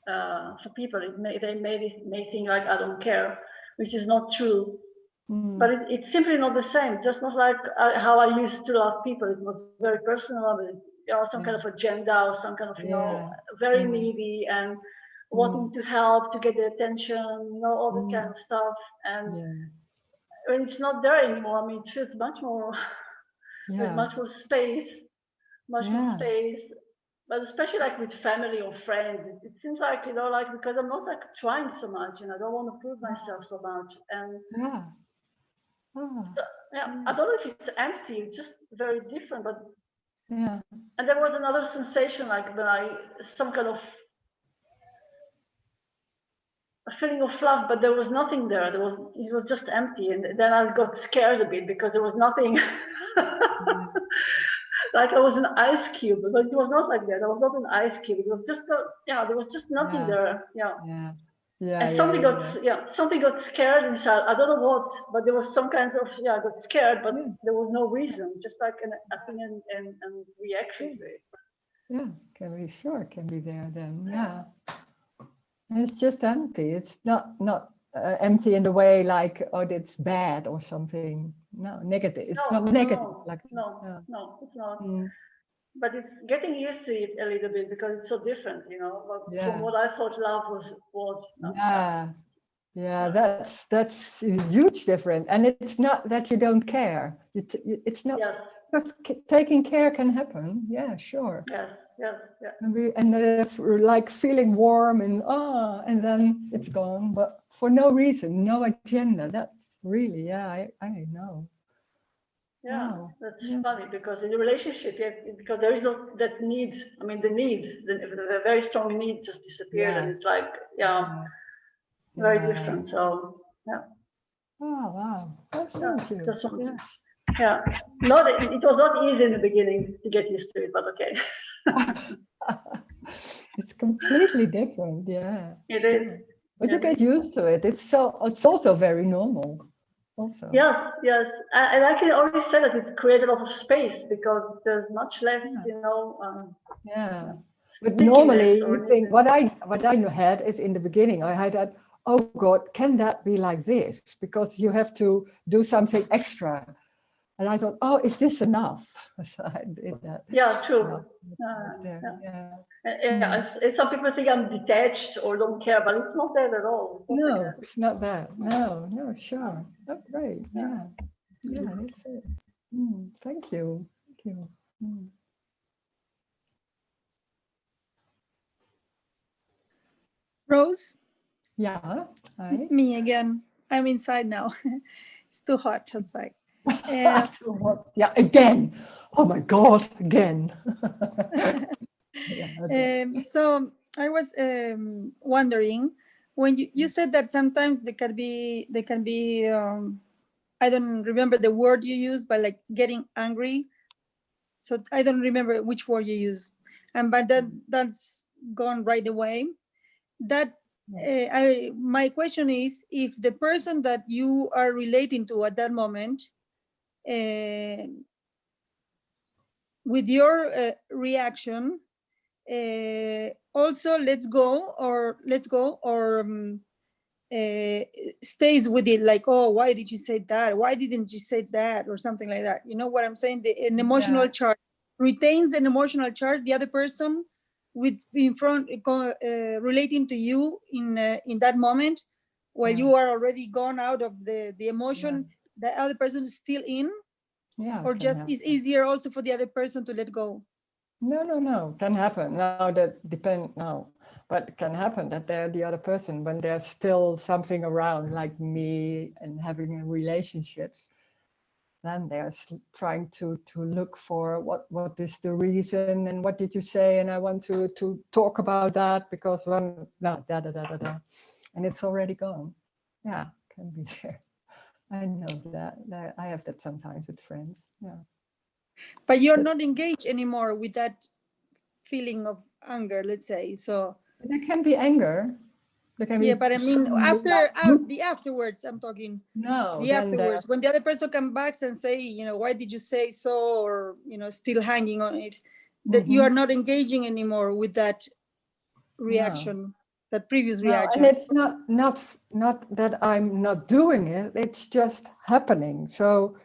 for people. They may think like I don't care, which is not true. But it's simply not the same. Just not like how I used to love people. It was very personal. Some kind of agenda, or some kind of very needy and wanting to help, to get the attention, all that kind of stuff. And when it's not there anymore, I mean, it feels much more. There's much more space, much more space. But especially like with family or friends, it seems like like because I'm not like trying so much, and I don't want to prove myself so much, and I don't know if it's empty. It's just very different, but and there was another sensation like when some kind of a feeling of love, but there was nothing there. It was just empty, and then I got scared a bit because there was nothing. Like I was an ice cube, but it was not like that. I was not an ice cube. It was just there was just nothing there. And something got scared inside. I don't know what, but there was some kinds of I got scared, but there was no reason, just like an opinion and reaction to it. Yeah, can be there then. Yeah. And it's just empty. It's not empty in the way like, oh, it's bad or something. No, negative. It's not negative. No, it's not. But it's getting used to it a little bit because it's so different, from what I thought love was. That's a huge difference. And it's not that you don't care. It's not. Yes. Because taking care can happen. Yeah, sure. Yes. And like feeling warm and then it's gone, but for no reason, no agenda. That's really, I know. Yeah, that's funny because in a relationship, because there is no that need. I mean, the very strong need just disappeared, and it's like, very different. So, Oh, wow. Oh, thank you. Just wanted, it was not easy in the beginning to get used to it, but okay. It's completely different, yeah. It is. But you get used to it. It's also very normal. Also. Yes. And I can already say that it created a lot of space because there's much less, But normally you think what I had is in the beginning I had that, oh God, can that be like this? Because you have to do something extra. And I thought, oh, is this enough? So I did that. Yeah, true. And some people think I'm detached or don't care, but it's not that at all. It's not that. No, sure. That's great. Yeah, that's it. Thank you. Rose? Yeah. Hi. Me again. I'm inside now. It's too hot outside. Yeah, again. Oh my God, again. So I was wondering, when you said that sometimes they can be I don't remember the word you used, but like getting angry. So I don't remember which word you used, but that's gone right away. That my question is, if the person that you are relating to at that moment, with your reaction, also let's go or stays with it, like, oh, why did you say that? Why didn't you say that? Or something like that. You know what I'm saying? An emotional charge retains an emotional charge. The other person relating to you in that moment, while you are already gone out of the emotion, the other person is still in. Or just is easier also for the other person to let go? No, can happen. No, that depends. No, but it can happen that they're the other person when there's still something around, like me and having relationships. Then they're trying to look for what is the reason and what did you say, and I want to talk about that because and it's already gone. Yeah, can be there. I know that I have that sometimes with friends. Yeah. But you're not engaged anymore with that feeling of anger, let's say. So There can be anger. There can yeah, be but I mean, after the afterwards, I'm talking. no. The Then afterwards, when the other person comes back and say, you know, why did you say so, or you know, still hanging on it, that you are not engaging anymore with that reaction, that previous no, reaction. and it's not that I'm not doing it. It's just happening. So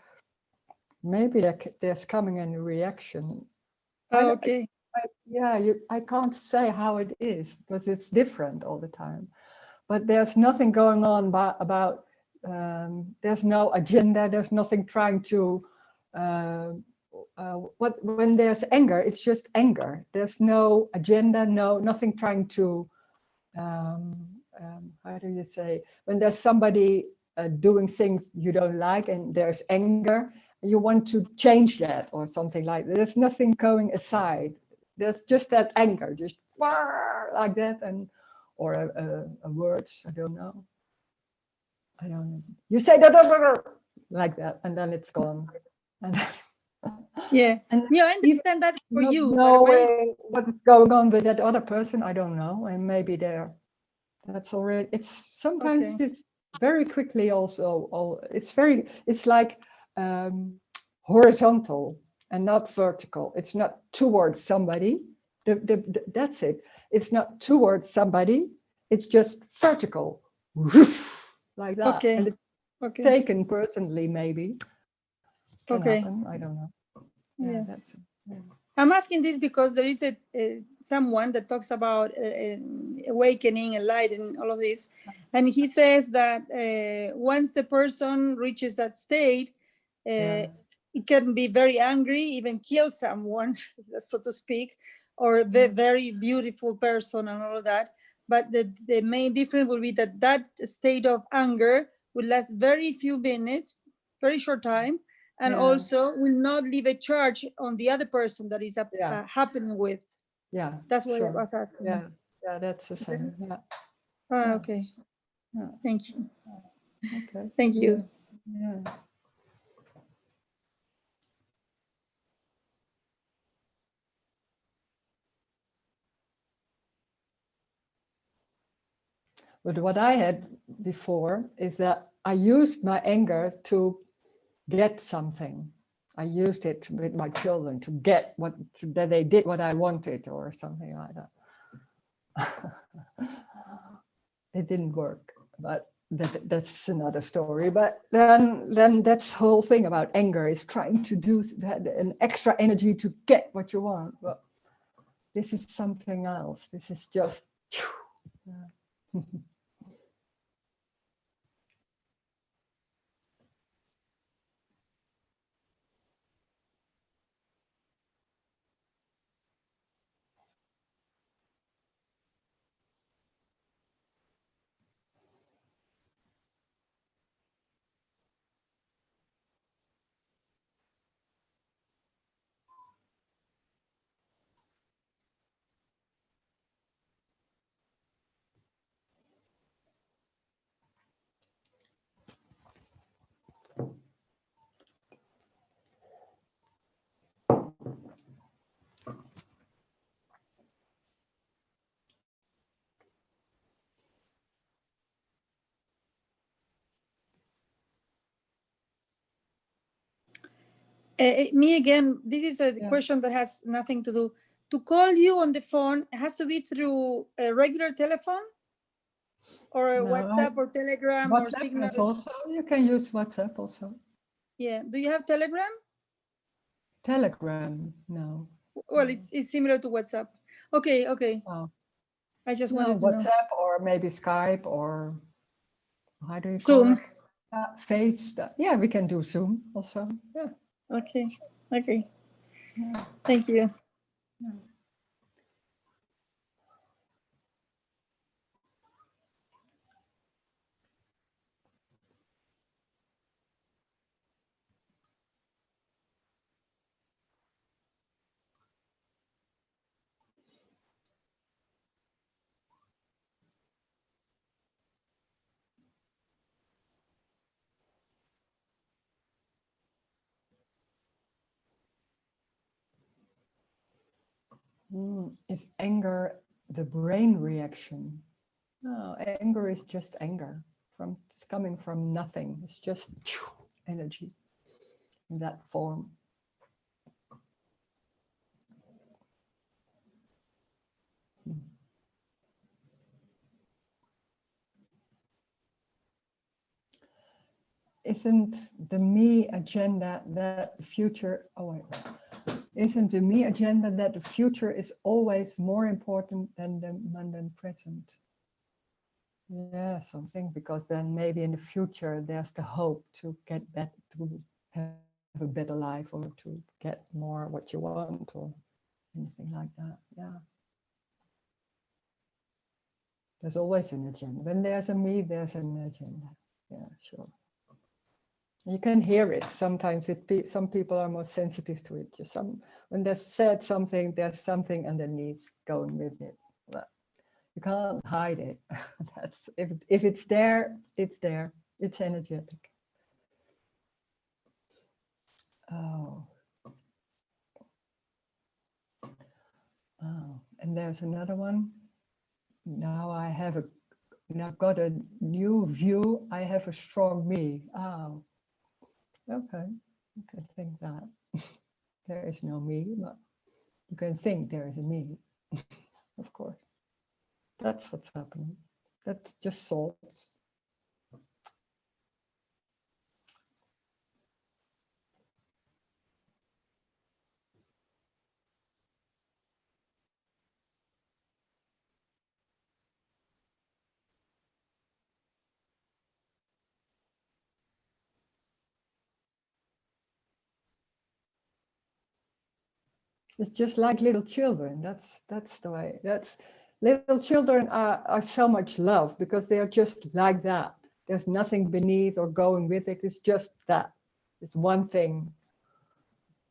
maybe there's coming a new reaction. Oh, okay. I can't say how it is because it's different all the time. But there's nothing going on about there's no agenda. There's nothing trying to. When there's anger, it's just anger. There's no agenda. Nothing trying to. How do you say? When there's somebody doing things you don't like and there's anger, you want to change that or something like that. There's nothing going aside. There's just that anger, just like that, and or a words. I don't know. You say that like that, and then it's gone. And Yeah. and Yeah, I understand that for not you, but knowing what is going on with that other person, I don't know, and maybe that's already. It's sometimes okay. it's very quickly also. It's like horizontal and not vertical. It's not towards somebody. That's it. It's not towards somebody. It's just vertical, like that. Okay. And it's Okay. taken personally, maybe. Can Okay. happen. I don't know. Yeah. That's it. Yeah. I'm asking this because there is someone that talks about awakening and light and all of this, and he says that once the person reaches that state, it can be very angry, even kill someone, so to speak, or a very beautiful person and all of that. But the main difference will be that state of anger will last very few minutes, very short time, and also will not leave a charge on the other person that is happening with. Yeah. That's what I was asking. Yeah, that's the same. Okay. Thank you. Okay. Thank you. Yeah. But what I had before is that I used my anger to get something. I used it with my children to get that they did what I wanted or something like that. It didn't work, but that's another story. But then that's the whole thing about anger is trying to do an extra energy to get what you want. But this is something else. This is just. Me again, this is a question that has nothing to do. To call you on the phone, it has to be through a regular telephone or WhatsApp or Telegram or Signal. Also, you can use WhatsApp also. Yeah. Do you have Telegram? Telegram, no. Well, it's similar to WhatsApp. Okay. Oh. I just wanted to know. WhatsApp or maybe Skype or how do you call Zoom. it? Face. Yeah, we can do Zoom also. Yeah. Okay. Thank you. Yeah. Is anger the brain reaction? No, anger is just anger. It's coming from nothing. It's just energy in that form. Isn't the me agenda that the future, isn't the me agenda that the future is always more important than the mundane present? Yeah, something, because then maybe in the future there's the hope to get back to have a better life, or to get more what you want, or anything like that. Yeah. There's always an agenda. When there's a me, there's an agenda. Yeah, sure. You can hear it sometimes. Some people are more sensitive to it. When they said something, there's something underneath going with it. But you can't hide it. That's if it's there, it's there. It's energetic. Oh. Oh, and there's another one. Now I've got a new view. I have a strong me. Oh, okay. You can think that. There is no me, but you can think there is a me. Of course. That's what's happening. That's just thoughts. It's just like little children. That's the way. Little children are so much love, because they are just like that. There's nothing beneath or going with it. It's just that. It's one thing.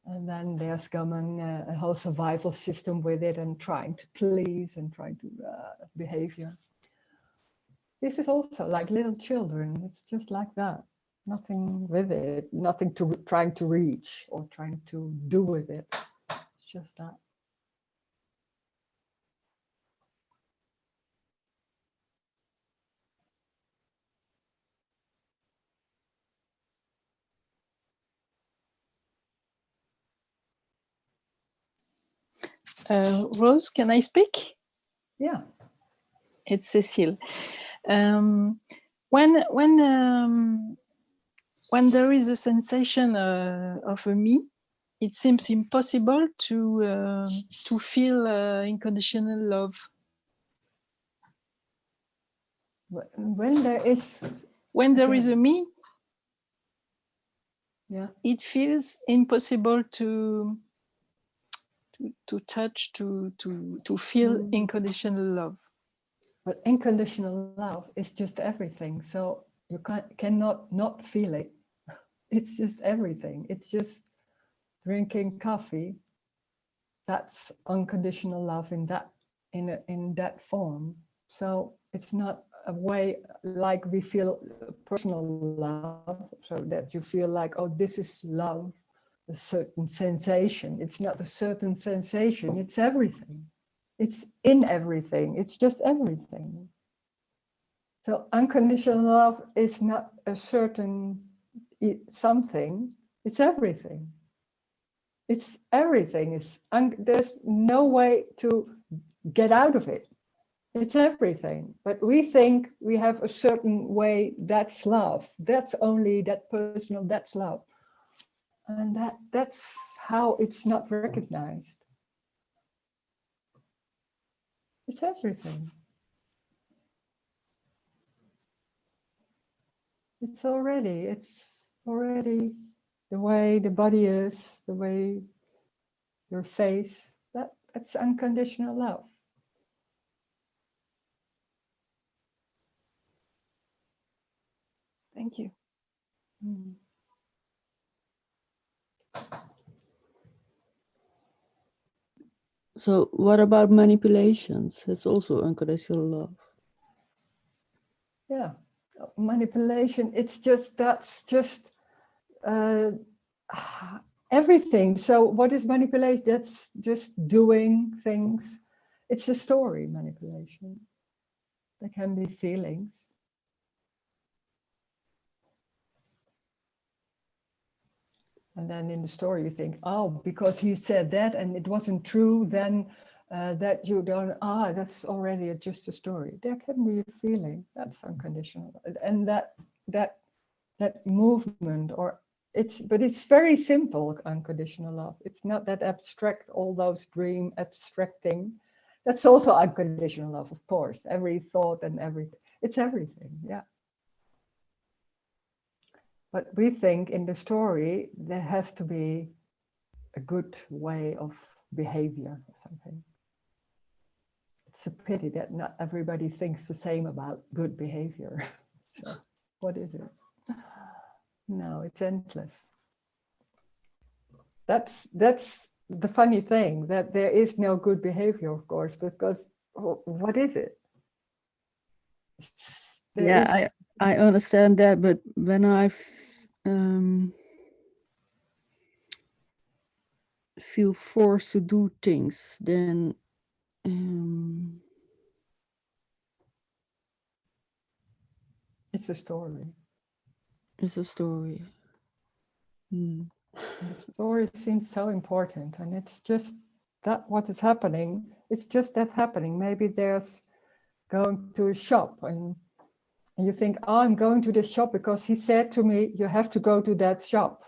And then there's come a whole survival system with it, and trying to please and trying to behavior. This is also like little children. It's just like that. Nothing with it. Nothing trying to reach or trying to do with it. It's just that. Rose, can I speak? Yeah. It's Cecile. When there is a sensation of a me, it seems impossible to feel unconditional love. When there is a me, yeah, it feels impossible to touch, to feel unconditional love. But unconditional love is just everything. So you cannot not feel it. It's just everything. It's just drinking coffee. That's unconditional love in that form. So it's not a way like we feel personal love, so that you feel like, oh, this is love, a certain sensation. It's not a certain sensation. It's everything. It's in everything. It's just everything. So unconditional love is not a certain something. It's everything. It's everything. There's no way to get out of it. It's everything. But we think we have a certain way. That's love. That's only that personal. That's love. And that's how it's not recognized. It's everything. It's already the way the body is, the way your face. That's unconditional love. Thank you. So what about manipulations? It's also unconditional love. Yeah, manipulation. It's just everything. So what is manipulation? That's just doing things. It's a story, manipulation. There can be feelings. And then in the story you think, oh, because he said that and it wasn't true, then that you don't, that's already just a story. There can be a feeling, that's unconditional. And that movement, but it's very simple, unconditional love. It's not that abstract, all those dream abstracting. That's also unconditional love, of course. Every thought and everything, it's everything, yeah. But we think in the story, there has to be a good way of behavior or something. It's a pity that not everybody thinks the same about good behavior. So what is it? No, it's endless. That's the funny thing, that there is no good behavior, of course, because what is it? I understand that, but when I feel forced to do things, then it's a story. It's a story. The story seems so important, and it's just that what is happening. It's just that happening. Maybe there's going to a shop and you think, oh, I'm going to this shop because he said to me, you have to go to that shop.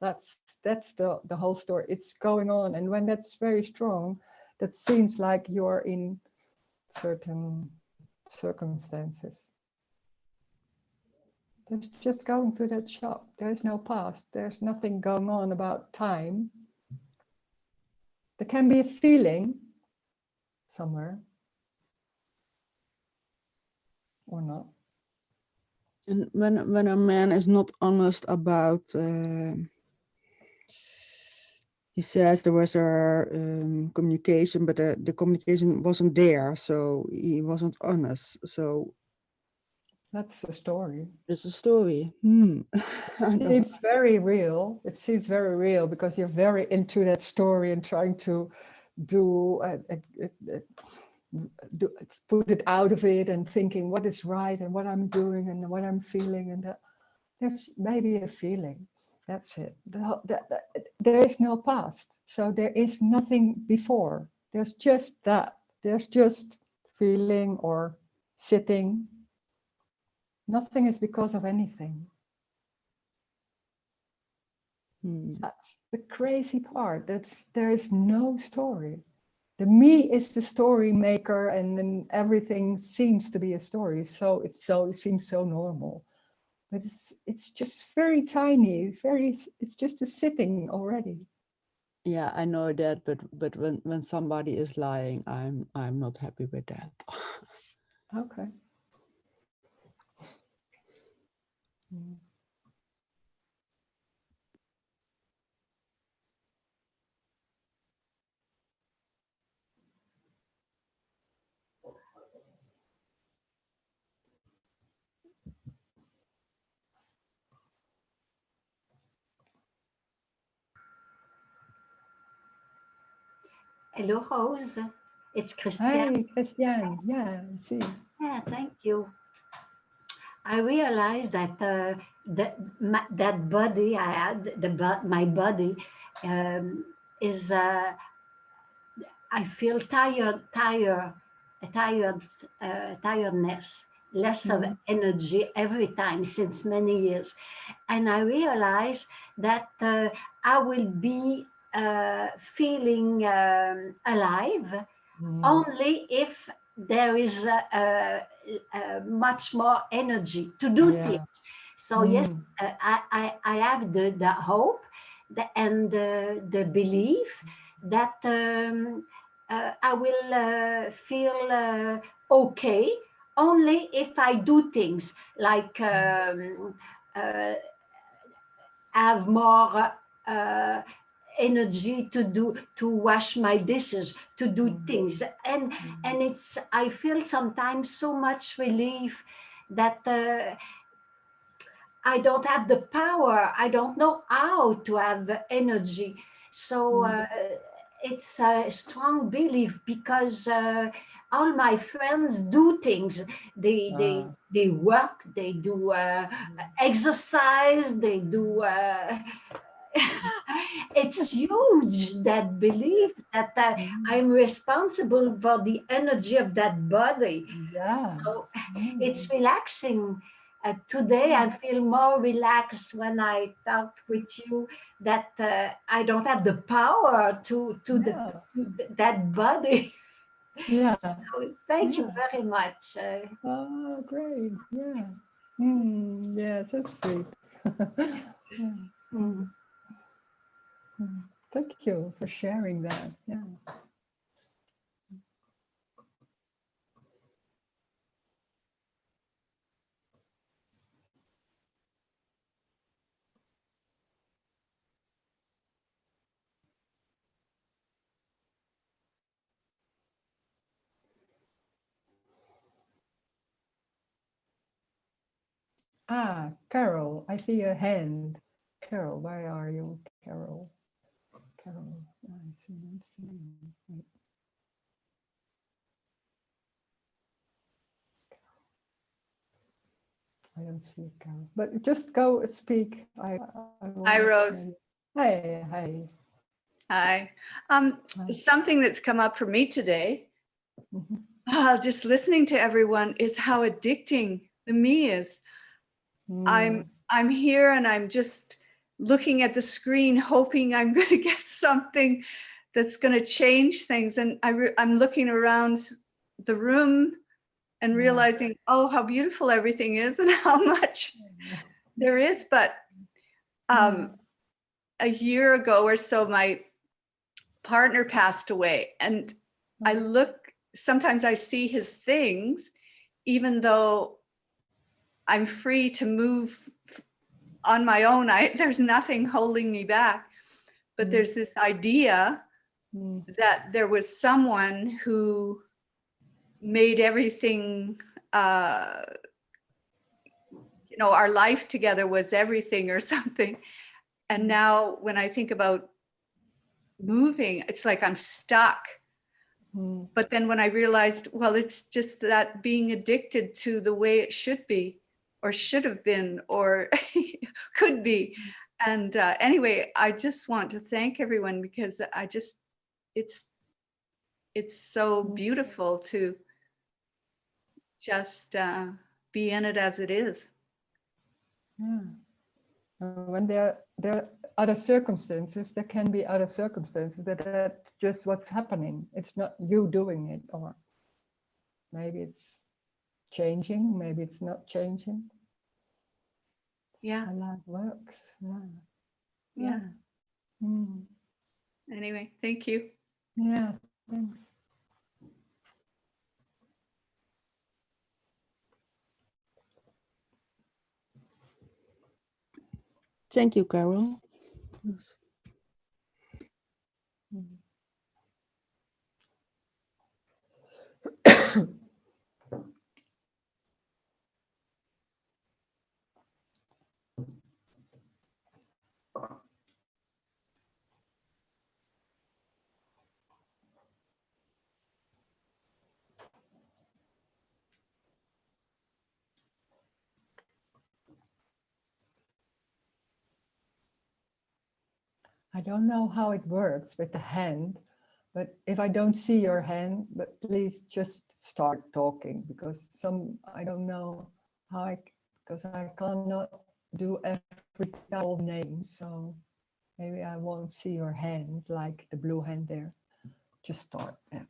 That's the whole story. It's going on. And when that's very strong, that seems like you're in certain circumstances. There's just going to that shop. There's no past. There's nothing going on about time. There can be a feeling somewhere or not. And when a man is not honest about, he says there was a communication, but the communication wasn't there, so he wasn't honest. So that's a story. It's a story. It's very real. It seems very real because you're very into that story and trying to put it out of it and thinking what is right and what I'm doing and what I'm feeling, and there's maybe a feeling. That's it. There is no past, so there is nothing before. There's just that. There's just feeling or sitting. Nothing is because of anything. That's the crazy part. There is no story. The me is the story maker, and then everything seems to be a story. So it seems so normal, but it's just very tiny. It's just a sitting already. Yeah, I know that, but when somebody is lying, I'm not happy with that. Okay. Hello, Rose. It's Christiane. Hi, Christiane. Yeah, I see. Yeah, thank you. I realized that that body I had, my body, is. I feel tiredness, less of energy every time since many years, and I realized that I will be feeling alive only if there is much more energy to do things. So yes, I have the hope and the belief that I will feel okay only if I do things like have more energy to wash my dishes, to do things, and it's, I feel sometimes so much relief that I don't have the power. I don't know how to have energy. So it's a strong belief because all my friends do things. They work. They do exercise. They do. It's huge, that belief that I'm responsible for the energy of that body. Yeah. So it's relaxing. Today I feel more relaxed when I talk with you, that I don't have the power to that body. Yeah. So thank you very much. Oh, great. Yeah. Yeah, that's sweet. Yeah. Mm. Thank you for sharing that. Yeah. Ah, Carol, I see your hand. Carol, where are you, Carol? Carol, I see not seeing. Wait. I don't see it, Carol. But just go speak. I Hi, will Rose. Hey, hey. Hi. Hi. Something that's come up for me today, just listening to everyone, is how addicting the me is. I'm here and I'm just looking at the screen, hoping I'm going to get something that's going to change things. And I'm looking around the room and realizing, oh, how beautiful everything is and how much there is. But a year ago or so, my partner passed away, and I look, sometimes I see his things, even though I'm free to move on my own. There's nothing holding me back, but there's this idea that there was someone who made everything, our life together was everything or something. And now when I think about moving, it's like I'm stuck. But then when I realized, well, it's just that being addicted to the way it should be, or should have been, or could be. And anyway, I just want to thank everyone, because it's so beautiful to just be in it as it is. Yeah. When there are other circumstances, there can be other circumstances, but that's just what's happening. It's not you doing it, or maybe it's changing, maybe it's not changing. Yeah. How life works. Yeah. Anyway, thank you. Yeah, thanks. Thank you, Carol. I don't know how it works with the hand, but if I don't see your hand, but please just start talking, because I don't know how because I cannot do every all names, so maybe I won't see your hand, like the blue hand there. Just start then.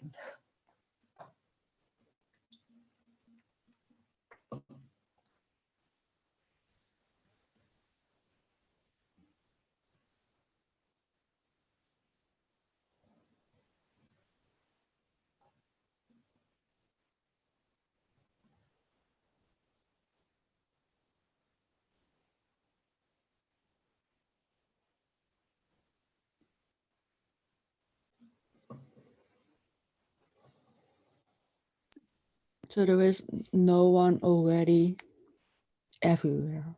So there is no one already everywhere.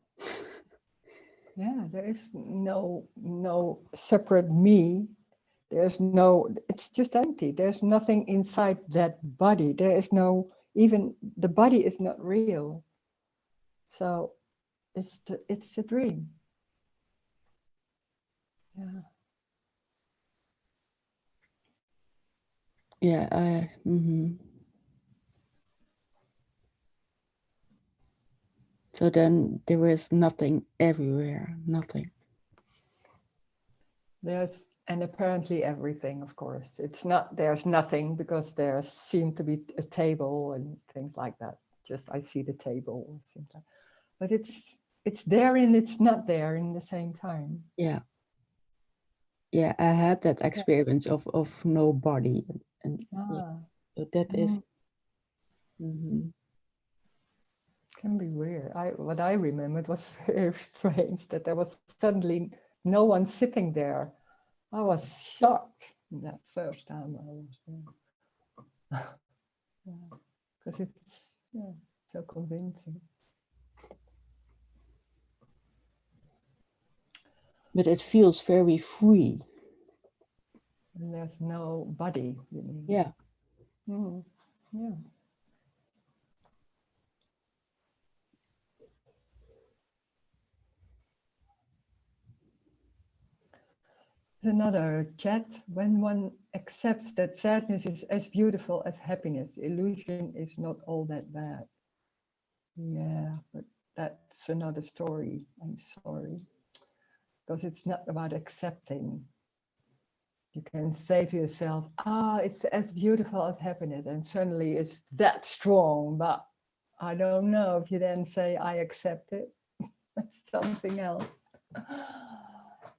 Yeah, there is no separate me. There's no, it's just empty. There's nothing inside that body. There is no, even the body is not real. So it's a dream. Yeah. Yeah. So then there was nothing everywhere, nothing. And apparently everything, of course. It's not, there's nothing because there seemed to be a table and things like that. Just I see the table, but it's there and it's not there in the same time. Yeah. Yeah, I had that experience of no body, and yeah, so that is. Can be weird. What I remembered was very strange that there was suddenly no one sitting there. I was shocked that first time I was there. Because it's so convincing. But it feels very free. And there's no body, you mean? Yeah. Yeah. Another chat. When one accepts that sadness is as beautiful as happiness, illusion is not all that bad. Yeah, but that's another story. I'm sorry. Because it's not about accepting. You can say to yourself, it's as beautiful as happiness, and suddenly it's that strong, but I don't know if you then say, I accept it. That's something else.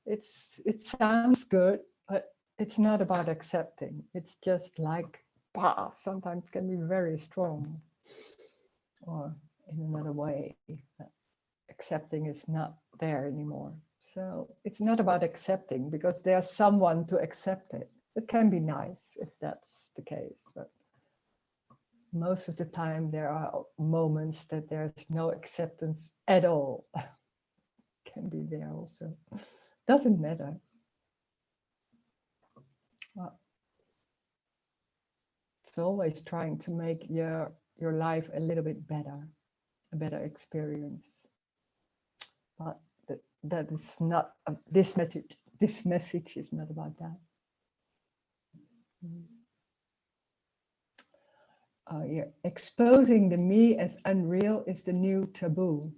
It sounds good, but it's not about accepting. It's just like, sometimes can be very strong. Or in another way, accepting is not there anymore. So it's not about accepting because there's someone to accept it. It can be nice if that's the case, but most of the time there are moments that there's no acceptance at all. Can be there also. Doesn't matter. Well, it's always trying to make your life a little bit better, a better experience. But that is not this message. This message is not about that. Yeah. Exposing the me as unreal is the new taboo.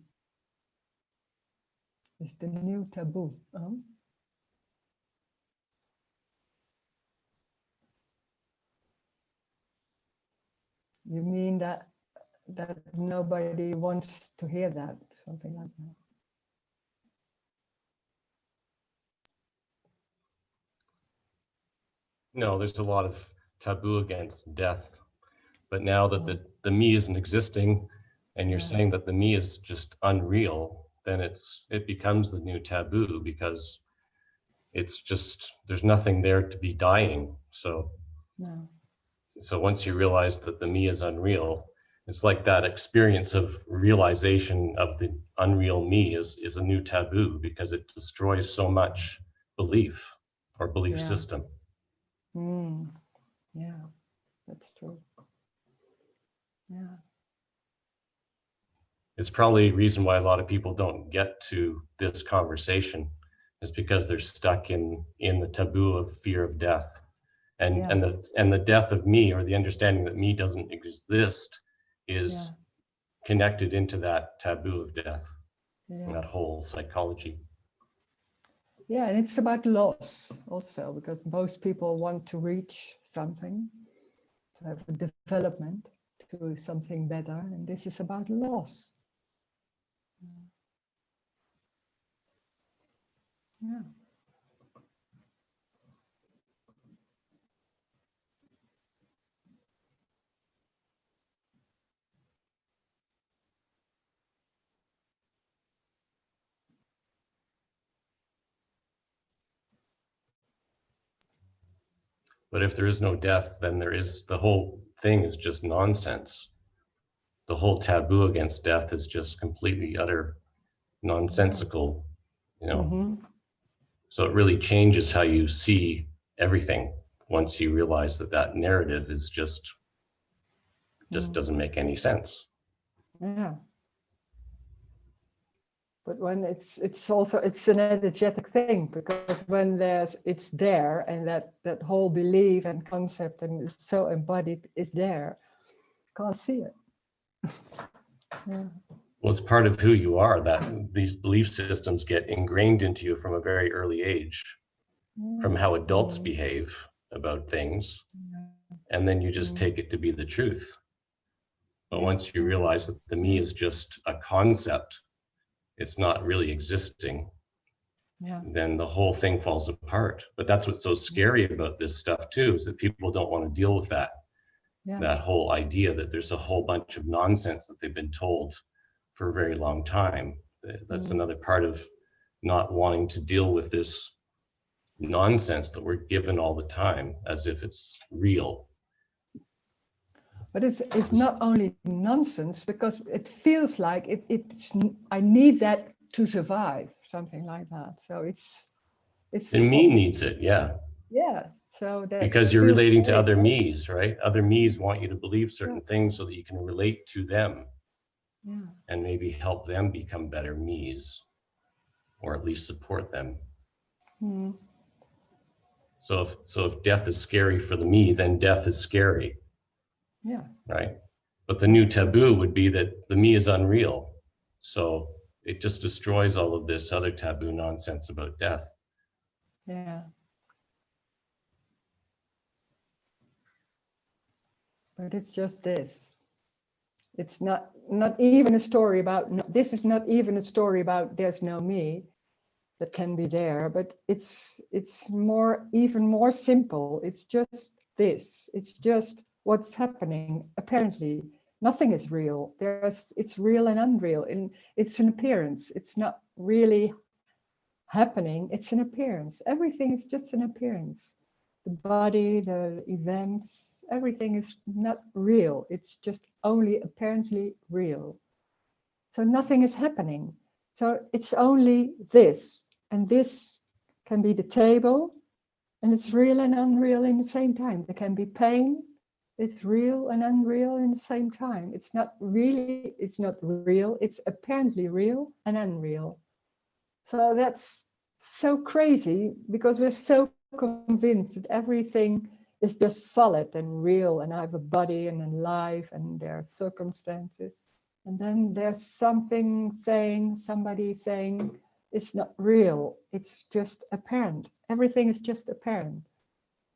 It's the new taboo. You mean that nobody wants to hear that, something like that? No, there's a lot of taboo against death. But now that the me isn't existing, and you're saying that the me is just unreal, then it becomes the new taboo because it's just, there's nothing there to be dying. So once you realize that the me is unreal, it's like that experience of realization of the unreal me is a new taboo because it destroys so much belief or belief system. Yeah, that's true. Yeah. It's probably a reason why a lot of people don't get to this conversation is because they're stuck in the taboo of fear of death and the death of me, or the understanding that me doesn't exist is connected into that taboo of death, that whole psychology. Yeah, and it's about loss also, because most people want to reach something, to have a development to something better, and this is about loss. Yeah. But if there is no death, then the whole thing is just nonsense. The whole taboo against death is just completely utter nonsensical you know. So it really changes how you see everything once you realize that that narrative is just doesn't make any sense. Yeah. But when it's also, it's an energetic thing, because when it's there, and that whole belief and concept and it's so embodied is there, you can't see it. Yeah. Well, it's part of who you are, that these belief systems get ingrained into you from a very early age, from how adults behave about things, and then you just take it to be the truth. But once you realize that the me is just a concept, it's not really existing, then the whole thing falls apart. But that's what's so scary about this stuff too, is that people don't want to deal with that. That whole idea that there's a whole bunch of nonsense that they've been told for a very long time. That's another part of not wanting to deal with this nonsense that we're given all the time as if it's real. But it's not only nonsense, because it feels like it's I need that to survive, something like that. So it's and me needs it, yeah. Yeah. So that, because you're relating to other me's, right? Other me's want you to believe certain things so that you can relate to them, and maybe help them become better me's, or at least support them. So if death is scary for the me, then death is scary. Yeah. Right? But the new taboo would be that the me is unreal. So it just destroys all of this other taboo nonsense about death. Yeah. But it's just this. It's not even a story about, this is not even a story about there's no me that can be there, but it's even more simple. It's just this. It's just what's happening. Apparently, nothing is real. It's real and unreal, and it's an appearance. It's not really happening. It's an appearance. Everything is just an appearance. The body, the events, everything is not real. It's just only apparently real. So nothing is happening. So it's only this. And this can be the table, and it's real and unreal in the same time. There can be pain. It's real and unreal in the same time. It's not really, it's not real. It's apparently real and unreal. So that's so crazy, because we're so convinced that everything is just solid and real, and I have a body and a life, and there are circumstances. And then there's somebody saying, it's not real, it's just apparent. Everything is just apparent.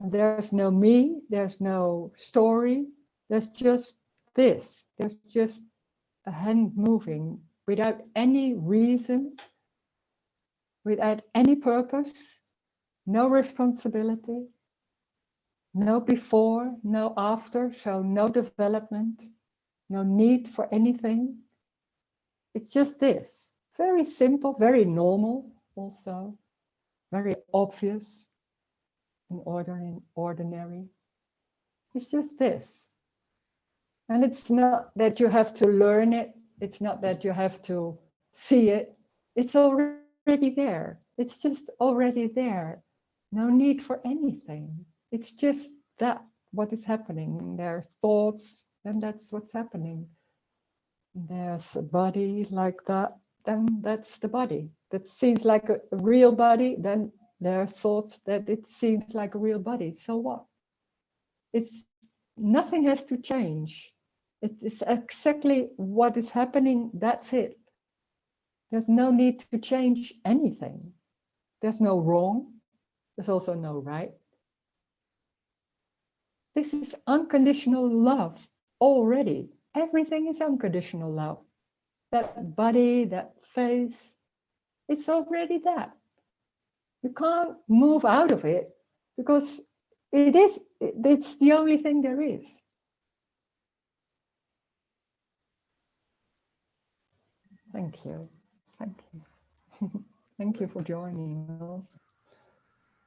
And there's no me, there's no story, there's just this. There's just a hand moving without any reason, without any purpose, no responsibility, no before, no after, so no development, no need for anything. It's just this. Very simple, very normal also, very obvious and ordinary. It's just this. And it's not that you have to learn it. It's not that you have to see it. It's already there. It's just already there. No need for anything. It's just that, what is happening. There are thoughts, and that's what's happening. There's a body like that, then that's the body. That seems like a real body, then there are thoughts that it seems like a real body. So what? It's nothing has to change. It is exactly what is happening, that's it. There's no need to change anything. There's no wrong, there's also no right. This is unconditional love already. Everything is unconditional love. That body, that face, it's already that. You can't move out of it, because it's the only thing there is. Thank you. Thank you. Thank you for joining us.